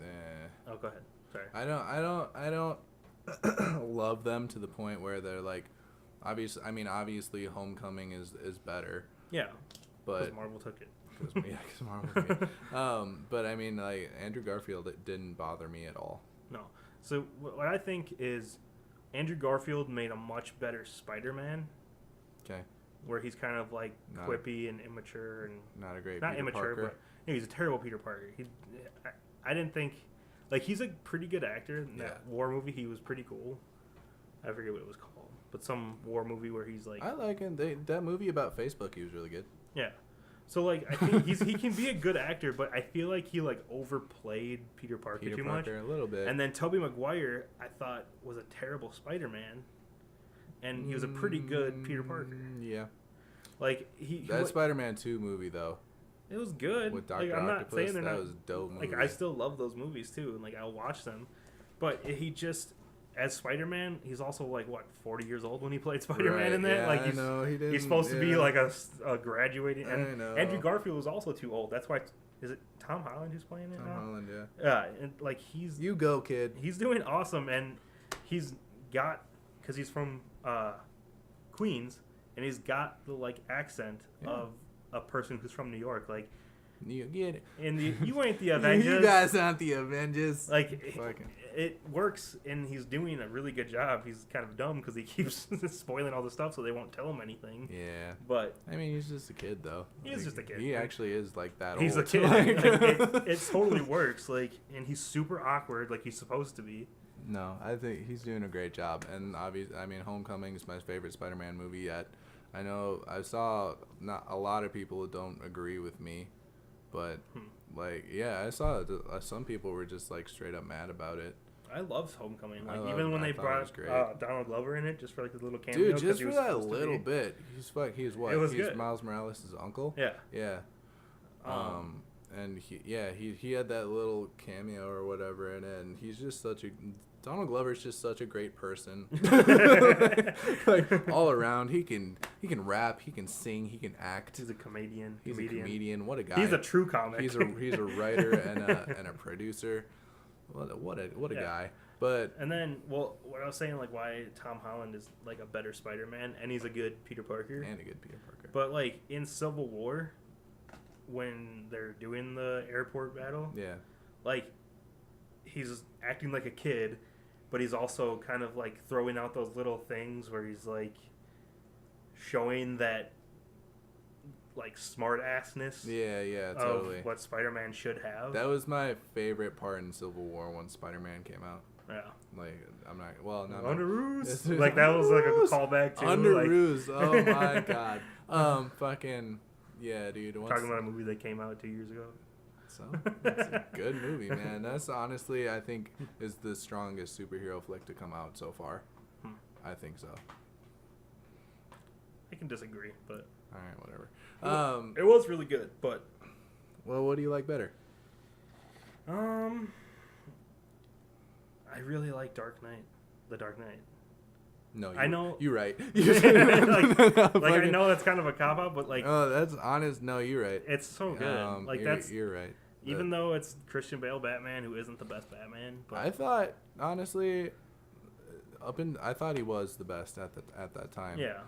Oh, go ahead. Sorry. I don't love them to the point where they're like, obviously, Homecoming is better. Yeah. But because Marvel took it. Because Marvel took it. But I mean, like, Andrew Garfield, it didn't bother me at all. No. So what I think is, Andrew Garfield made a much better Spider-Man. Okay. Where he's kind of like quippy and immature and not a great not Peter immature, Parker. but he's a terrible Peter Parker. I didn't think, like, he's a pretty good actor. In that war movie, he was pretty cool. I forget what it was called, but some war movie where he's like. I like him. That movie about Facebook, he was really good. Yeah. So, like, I think he can be a good actor, but I feel like he, like, overplayed Peter Parker too much. A little bit. And then Tobey Maguire, I thought, was a terrible Spider-Man. And he was a pretty good Peter Parker. Yeah. Like, that Spider-Man 2 movie, though. It was good. With Dr. Like, I'm Octopus, not saying they're that was a dope movie. Like, I still love those movies, too. And, like, I'll watch them. But he just... As Spider-Man, he's also, like, what, 40 years old when he played Spider-Man in that? Yeah, like, I know. He didn't, he's supposed to be, like, a graduating... And I know. Andrew Garfield was also too old. That's why... Is it Tom Holland who's playing it now? Tom Holland, yeah. Yeah, and, like, he's... You go, kid. He's doing awesome, and he's got... Because he's from Queens, and he's got the, like, accent of a person who's from New York. Like... You get it. And you ain't the Avengers. You guys aren't the Avengers. Like, it works, and he's doing a really good job. He's kind of dumb because he keeps spoiling all the stuff, so they won't tell him anything. Yeah. But I mean, he's just a kid, though. He's just a kid. He actually is like that. He's old. a kid. Like, it totally works. Like, and he's super awkward, like he's supposed to be. No, I think he's doing a great job, and obviously, I mean, Homecoming is my favorite Spider-Man movie yet. I know I saw not a lot of people don't agree with me. But, like, yeah, I saw some people were just, like, straight up mad about it. I loved Homecoming. Like, even when they brought Donald Glover in it, just for, like, a little cameo. Dude, just for that little bit. He's what? It was He's good. Miles Morales' uncle? Yeah. Yeah. And he had that little cameo or whatever in it, and he's just Donald Glover's just such a great person. Like all around, he can rap, he can sing, he can act. He's a comedian. He's a comedian. What a guy. He's a true comic. He's a writer and a producer. What a guy. But and then, well, what I was saying, like, why Tom Holland is like a better Spider-Man, and he's a good Peter Parker. And a good Peter Parker. But like in Civil War, when they're doing the airport battle, yeah, like he's acting like a kid, but he's also kind of like throwing out those little things where he's like showing that like smart assness. Yeah, totally. Of what Spider-Man should have. That was my favorite part in Civil War when Spider-Man came out. Yeah. Like I'm not not Under Ruse. Like that was like a callback to Under like, Ruse. Oh my god. Fucking yeah, dude. Talking about a movie that came out 2 years ago. So it's a good movie, man. That's honestly, I think, is the strongest superhero flick to come out so far. I think so. I can disagree, but all right, whatever. It was really good, but well, what do you like better? I really like Dark Knight. The Dark Knight. No, I know you're right. I know that's kind of a cop out, but like, oh, that's honest. No, you're right. it's so good. Like you're right. Even though it's Christian Bale Batman, who isn't the best Batman, but I thought honestly, I thought he was the best at that time. Yeah,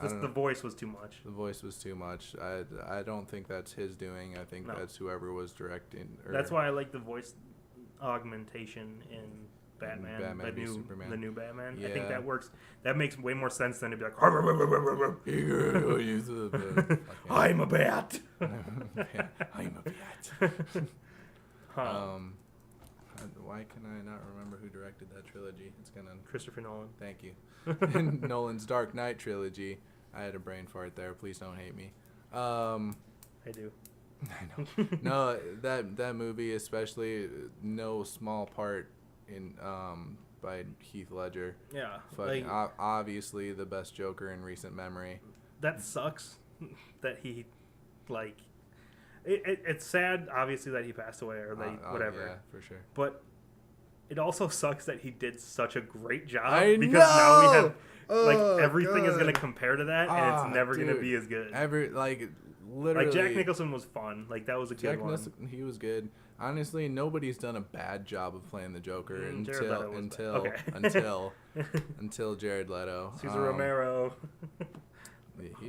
the voice was too much. The voice was too much. I don't think that's his doing. I think that's whoever was directing. That's why I like the voice augmentation in Batman Superman. The new Batman. Yeah. I think that works. That makes way more sense than to be like, I'm a bat. I'm a bat. Why can I not remember who directed that trilogy? It's gonna Christopher Nolan. Thank you. Nolan's Dark Knight trilogy. I had a brain fart there. Please don't hate me. I do. I know. No, that movie, especially, no small part in by Heath Ledger. Yeah. Fucking obviously the best Joker in recent memory. That sucks. That he, like, it's sad, obviously, that he passed away or whatever. Yeah, for sure. But it also sucks that he did such a great job because now we have everything is going to compare to that, and it's never going to be as good. Literally, like Jack Nicholson was fun. Like that was a good one. He was good. Honestly, nobody's done a bad job of playing the Joker until Jared Leto. Cesar Romero.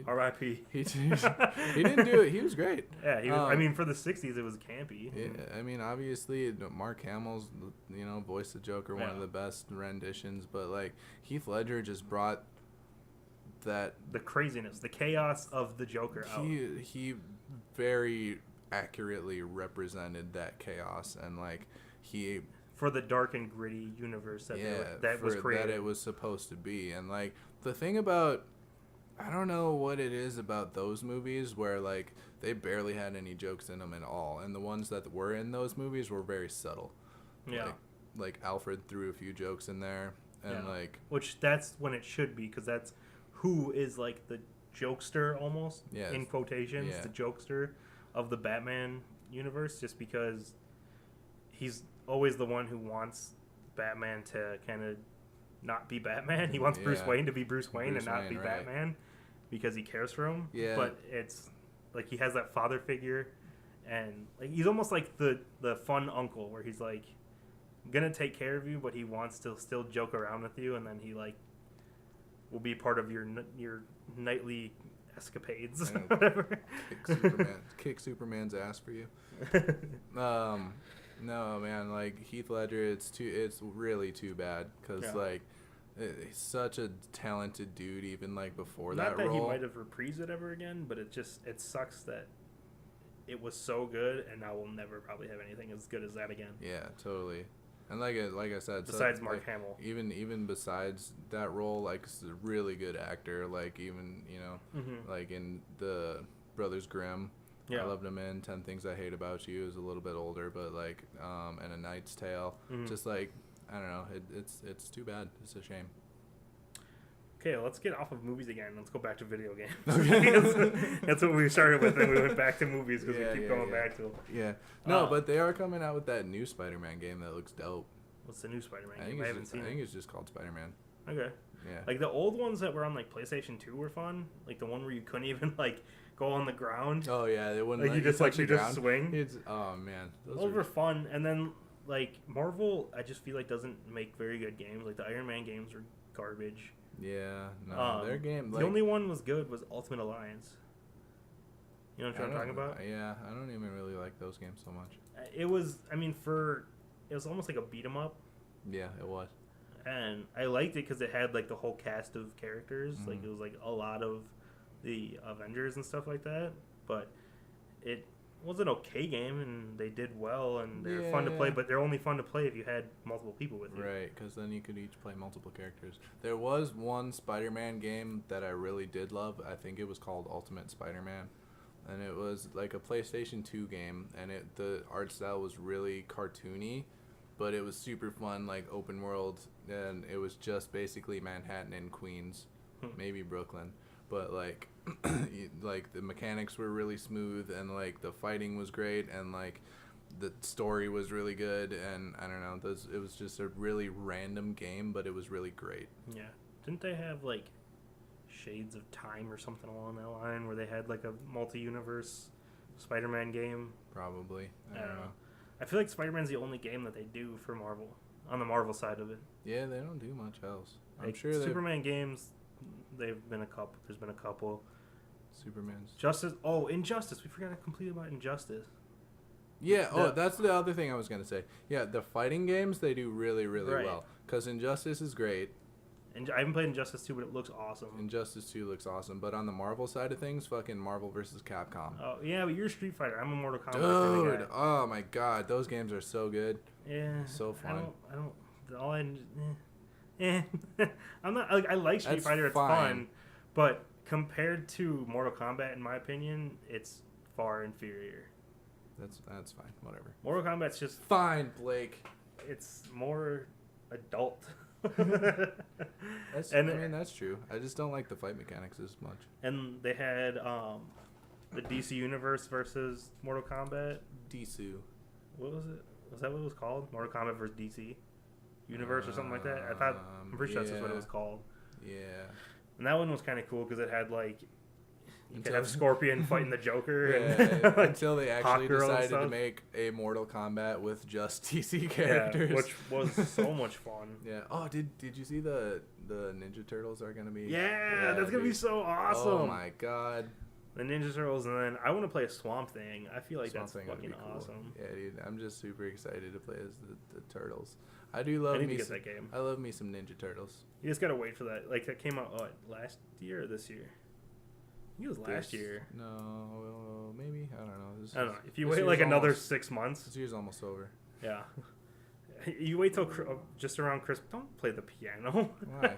R.I.P. He didn't do it. He was great. Yeah, he was, I mean, for the '60s, it was campy. Yeah, I mean, obviously, Mark Hamill's voiced the Joker, one of the best renditions. But like Heath Ledger just brought the craziness, the chaos of the Joker out. He very accurately represented that chaos, and like for the dark and gritty universe that was created, that it was supposed to be. And like the thing about, I don't know what it is about those movies where like they barely had any jokes in them at all, and the ones that were in those movies were very subtle. Yeah, like Alfred threw a few jokes in there, and which that's when it should be, because that's who is like the jokester almost, in quotations, the jokester of the Batman universe, just because he's always the one who wants Batman to kind of not be Batman. He wants Bruce Wayne to be Bruce Wayne and not be Batman because he cares for him. Yeah. But it's like he has that father figure, and like he's almost like the fun uncle where he's like gonna take care of you, but he wants to still joke around with you, and then he like will be part of your nightly escapades. Whatever. Kick Superman's ass for you. No, man, like Heath Ledger, it's really too bad because like he's such a talented dude, even like before that role. Not that he might have reprised it ever again, but it sucks that it was so good, and now we'll never probably have anything as good as that again. Yeah, totally. And like I said, besides Mark Hamill, even besides that role, like he's a really good actor. Like even like in the Brothers Grimm, I loved him in 10 Things I Hate About You. He was a little bit older, but like and A Knight's Tale. Just like I don't know, it's too bad. It's a shame. Okay, let's get off of movies again. Let's go back to video games. Okay. That's what we started with, and we went back to movies because Yeah, we keep yeah, going yeah. back to them. Yeah. No, but they are coming out with that new Spider-Man game that looks dope. What's the new Spider-Man I game? think I it's haven't just, seen I it. think it's just called Spider-Man. Okay. Yeah. Like the old ones that were on like PlayStation 2 were fun. Like the one where you couldn't even like go on the ground. Oh yeah, they wouldn't Like let you just touch you the just ground. swing. It's man, Those were fun. And then like Marvel, I just feel like doesn't make very good games. Like the Iron Man games are garbage. Yeah, no, their game. Like, the only one was good was Ultimate Alliance. You know what I'm talking about? Yeah, I don't even really like those games so much. It was, I mean, it was almost like a beat 'em up, Yeah, it was. and I liked it because it had like the whole cast of characters. Mm-hmm. Like it was like a lot of the Avengers and stuff like that. But it was an okay game, and they did well, and they're fun to play. Yeah. But they're only fun to play if you had multiple people with you. Right, because then you could each play multiple characters. There was one Spider-Man game that I really did love. I think it was called Ultimate Spider-Man. And it was like a PlayStation 2 game, and the art style was really cartoony, but it was super fun, like open world, and it was just basically Manhattan and Queens, maybe Brooklyn, but like, like the mechanics were really smooth, and like the fighting was great, and like the story was really good, and I don't know, it was just a really random game, but it was really great. Yeah. Didn't they have like Shades of Time or something along that line where they had like a multi-universe Spider-Man game? Probably. I don't know. I feel like Spider-Man's the only game that they do for Marvel, on the Marvel side of it. Yeah, they don't do much else. I'm Like, sure Superman games, there's been a couple. Superman's. Justice, Injustice. We forgot to complete about Injustice. Yeah, that's the other thing I was going to say. Yeah, the fighting games, they do really, really Right. well. Because Injustice is great. And I haven't played Injustice 2, but it looks awesome. Injustice 2 looks awesome. But on the Marvel side of things, fucking Marvel versus Capcom. Oh, yeah, but you're a Street Fighter. I'm a Mortal Kombat kind of Dude, guy. oh my god, those games are so good. Yeah. So fun. I don't, all I, I'm not, like, I like Street That's Fighter, it's fine. fun, but compared to Mortal Kombat, in my opinion, it's far inferior. That's fine, whatever. Mortal Kombat's just, Fine, Blake. it's more adult. I mean, that's true. I just don't like the fight mechanics as much. And they had the DC Universe versus Mortal Kombat. Disu. What was it? Was that what it was called? Mortal Kombat versus DC Universe or something like that? I'm pretty sure that's what it was called. Yeah. And that one was kind of cool because it had like you could Until- have Scorpion fighting the Joker, Yeah, and like, until they Hawk actually Girl and decided to stuff. make a Mortal Kombat with just DC yeah, characters. which was so much fun. Yeah. Oh, did you see the Ninja Turtles are gonna be? Yeah, that's gonna be dude. so awesome. Oh my god. The Ninja Turtles, and then I want to play a Swamp Thing. I feel like Swamp that's Thing would fucking be cool. awesome. Yeah, dude. I'm just super excited to play as the Turtles. I do love I need me to get some, that game. I love me some Ninja Turtles. You just gotta wait for that. Like that came out last year or this year? I think it was last year. No, maybe. I don't know. I don't know. If you this wait like year's another almost- 6 months, This year's almost over. yeah. You wait till just around Christmas. Don't play the piano. Why?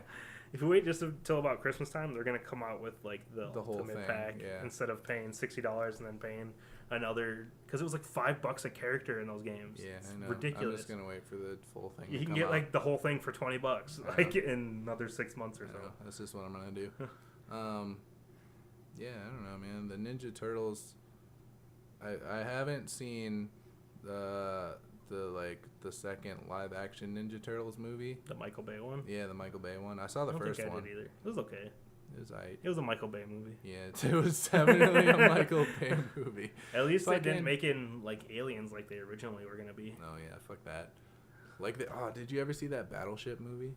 If you wait just until about Christmas time, they're gonna come out with like the whole ultimate thing, pack yeah. instead of paying $60 and then paying another because it was like $5 a character in those games. Yeah, It's I know. ridiculous. I'm just gonna wait for the full thing. You to can come get out. like the whole thing for $20, like in another 6 months or I so. know. That's just what I'm gonna do. Yeah, I don't know, man. The Ninja Turtles. I haven't seen the second live action Ninja Turtles movie. The Michael Bay one. Yeah, the Michael Bay one. I saw the I don't first think I one. did either. It was okay. It was aight. It was a Michael Bay movie. Yeah, it was definitely a Michael Bay movie. At least they Fucking- didn't make it like aliens like they originally were gonna be. Oh yeah, fuck that. Did you ever see that Battleship movie?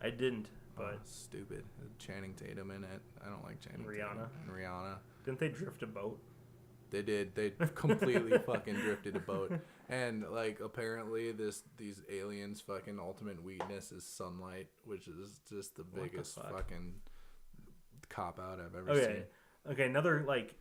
I didn't, but Oh, stupid. Channing Tatum in it. I don't like Channing Rihanna. Tatum. And Rihanna. didn't they drift a boat? They did. They completely fucking drifted a boat. And like apparently these aliens fucking ultimate weakness is sunlight, which is just the What the biggest fuck? fucking cop out I've ever seen. Okay, another like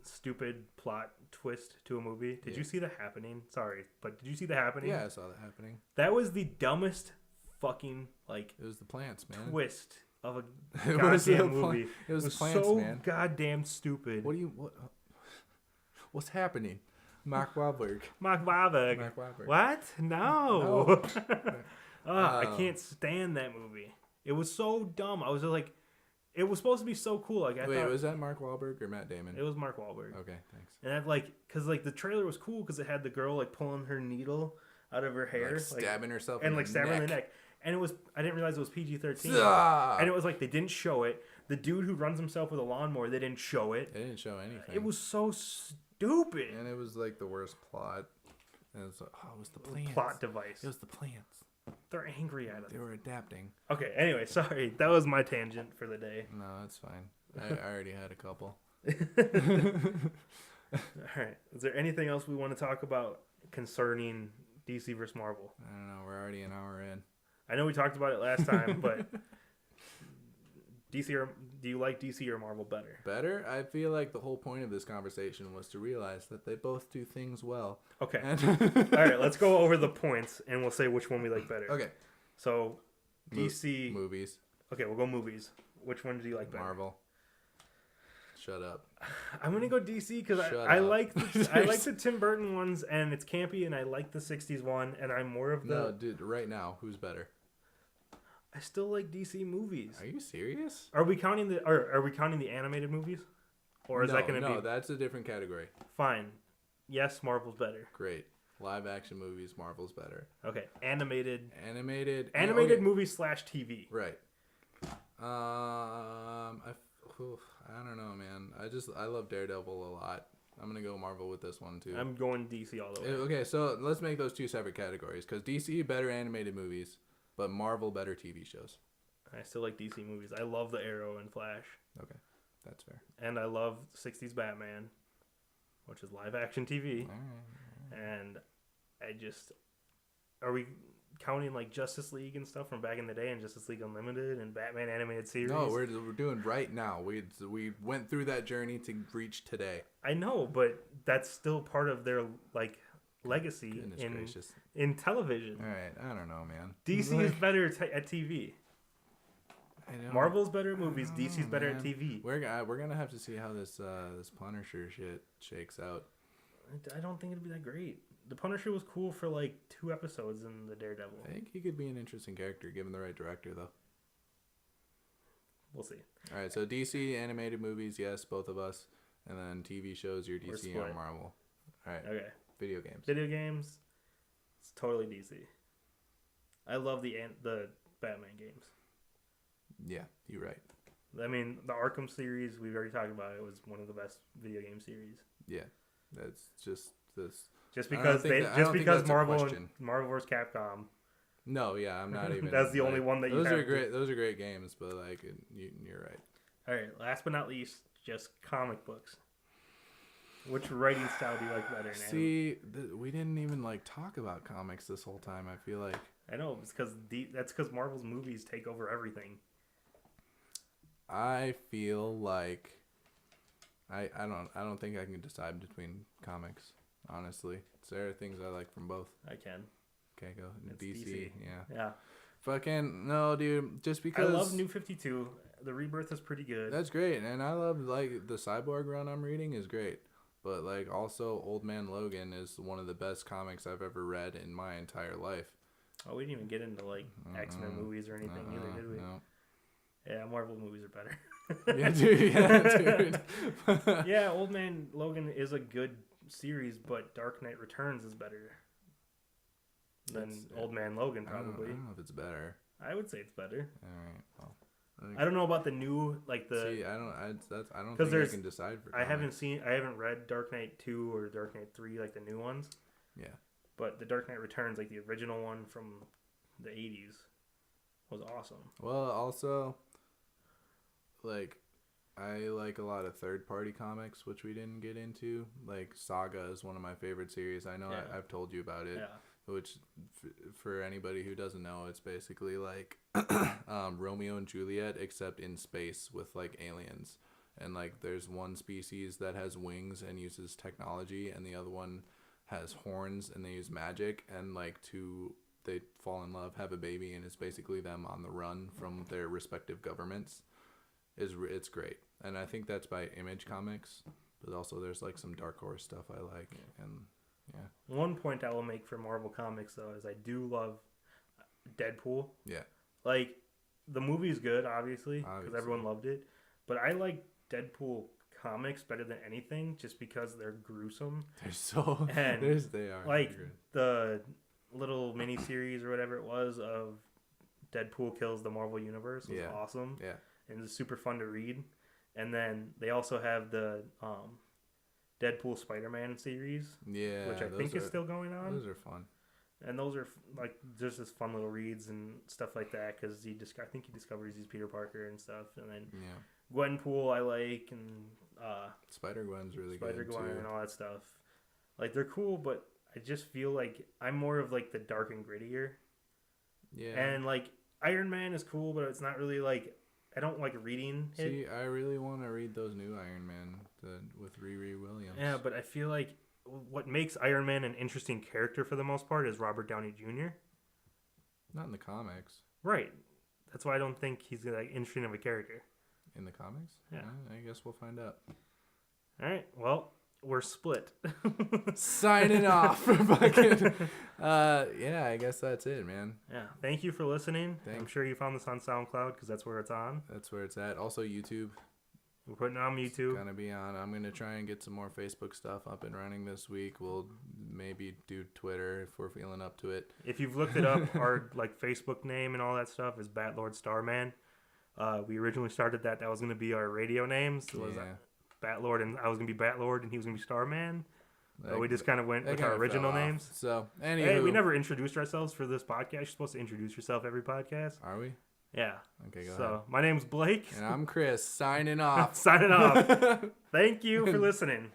stupid plot twist to a movie. Did Yeah. you see The Happening? Sorry, but did you see The Happening? Yeah, I saw that happening. That was the dumbest fucking like It was the plants, man. twist of a It was goddamn the pla- movie. it was plants, so man. goddamn stupid. What's happening? Mark Wahlberg. Mark Wahlberg. Mark Wahlberg. What? No. No. I can't stand that movie. It was so dumb. I was like, it was supposed to be so cool. Like I Wait, thought was that Mark Wahlberg or Matt Damon? it was Mark Wahlberg. Okay, thanks. And I've like, cause like the trailer was cool because it had the girl like pulling her needle out of her hair, Like stabbing herself and in like the stabbing her in the neck. neck. And it was, I didn't realize it was PG-13. Ah! And it was like they didn't show it. The dude who runs himself with a lawnmower, they didn't show it. They didn't show anything. It was so stupid. And it was like the worst plot. And it was like, oh, it was the plants. Plot device. It was the plants. They're angry at it. They were adapting. Okay, anyway, sorry. That was my tangent for the day. No, that's fine. I already had a couple. Alright. Is there anything else we want to talk about concerning DC vs. Marvel? I don't know. We're already an hour in. I know we talked about it last time, but do you like DC or Marvel better? Better? I feel like the whole point of this conversation was to realize that they both do things well. Okay. And All right, let's go over the points and we'll say which one we like better. Okay. So, DC. Movies. Okay, we'll go movies. Which one do you like better? Marvel. Shut up. I'm gonna go DC because Shut I up. like the Tim Burton ones and it's campy, and I like the '60s one, and I'm more of the. No, dude. Right now, who's better? I still like DC movies. Are you serious? Are we counting the animated movies, or is that gonna be? No, that's a different category. Fine. Yes, Marvel's better. Great. Live action movies, Marvel's better. Okay, animated Animated okay. Movies / TV. Right. I don't know, man. I love Daredevil a lot. I'm gonna go Marvel with this one too. I'm going DC all the way. Okay, so let's make those two separate categories because DC better animated movies, but Marvel better TV shows. I still like DC movies. I love the Arrow and Flash. Okay, that's fair. And I love '60s Batman, which is live action TV. All right. And are we counting like Justice League and stuff from back in the day, and Justice League Unlimited and Batman animated series? No, we're doing right now. We went through that journey to reach today. I know, but that's still part of their like legacy in television. All right, I don't know, man. DC is better at TV. Marvel's better at movies. DC's better at TV. We're gonna have to see how this Punisher shit shakes out. I don't think it'd be that great. The Punisher was cool for like 2 episodes in the Daredevil. I think he could be an interesting character given the right director, though. We'll see. All right, so DC animated movies, yes, both of us, and then TV shows, you're DC or Marvel. All right. Okay. Video games. Video games. It's totally DC. I love the Batman games. Yeah, you're right. I mean, the Arkham series, we've already talked about. It was one of the best video game series. Yeah, that's just this. Just because Marvel vs. Capcom. No, yeah, I'm not even. That's the only one that you have. Those are great. Those are great games, but like you're right. All right. Last but not least, just comic books. Which writing style do you like better? See, we didn't even like talk about comics this whole time. I feel like. I know it's because Marvel's movies take over everything. I feel like I don't think I can decide between comics. Honestly, there are things I like from both. I can. Okay, go. It's DC. Yeah. Fucking no, dude. Just because I love New 52. The Rebirth is pretty good. That's great, and I love like the Cyborg run I'm reading is great. But like also Old Man Logan is one of the best comics I've ever read in my entire life. Oh, we didn't even get into like X-Men movies or anything either, did we? No. Yeah, Marvel movies are better. Yeah, dude. Yeah, Old Man Logan is a good series, but Dark Knight Returns is better than Old Man Logan, probably. I don't know if it's better. I would say it's better. All right. Well, I don't know about the new, like the. See, I don't think I can decide for. Comics. I haven't read Dark Knight 2 or Dark Knight 3, like the new ones. Yeah. But the Dark Knight Returns, like the original one from the 80s, was awesome. Well, also, like, I like a lot of third-party comics, which we didn't get into. Like, Saga is one of my favorite series. I know I've told you about it. Yeah. Which, for anybody who doesn't know, it's basically like Romeo and Juliet, except in space with, like, aliens. And, like, there's one species that has wings and uses technology, and the other one has horns and they use magic. And, like, they fall in love, have a baby, and it's basically them on the run from their respective governments. It's great. And I think that's by Image Comics. But also there's, like, some Dark Horse stuff I like. And... yeah. One point I will make for Marvel Comics, though, is I do love Deadpool. Yeah. Like, the movie's good, obviously, because everyone loved it. But I like Deadpool comics better than anything, just because they're gruesome. They're so and they are like the little mini series or whatever it was of Deadpool kills the Marvel Universe was awesome. Yeah, and it's super fun to read. And then they also have the Deadpool Spider-Man series, which I think is still going on. Those are fun. And those are like just this fun little reads and stuff like that, because I think he discovers he's Peter Parker and stuff. And then Gwenpool I like, and Spider-Gwen's really good Spider-Gwen too. and all that stuff. Like, they're cool, but I just feel like I'm more of like the dark and grittier. Yeah. And like Iron Man is cool, but it's not really like, I don't like reading it. See, I really want to read those new Iron Man with Riri Williams. Yeah, but I feel like what makes Iron Man an interesting character for the most part is Robert Downey Jr. Not in the comics. Right. That's why I don't think he's like interesting of a character. In the comics? Yeah. I guess we'll find out. All right. Well, we're split. Signing off. Fucking. Yeah, I guess that's it, man. Yeah. Thank you for listening. Thanks. I'm sure you found this on SoundCloud because that's where it's on. That's where it's at. Also, YouTube. We're putting it on YouTube. Gonna be on. I'm gonna try and get some more Facebook stuff up and running this week. We'll maybe do Twitter if we're feeling up to it. If you've looked it up, our like Facebook name and all that stuff is Batlord Starman. We originally started that. That was gonna be our radio names. So was Batlord, and I was gonna be Batlord, and he was gonna be Starman. But we just kind of went with our original names. So, anywho. Hey, we never introduced ourselves for this podcast. You're supposed to introduce yourself every podcast. Are we? Yeah. Okay, go ahead. So, my name's Blake. And I'm Chris, signing off. Signing off. Thank you for listening.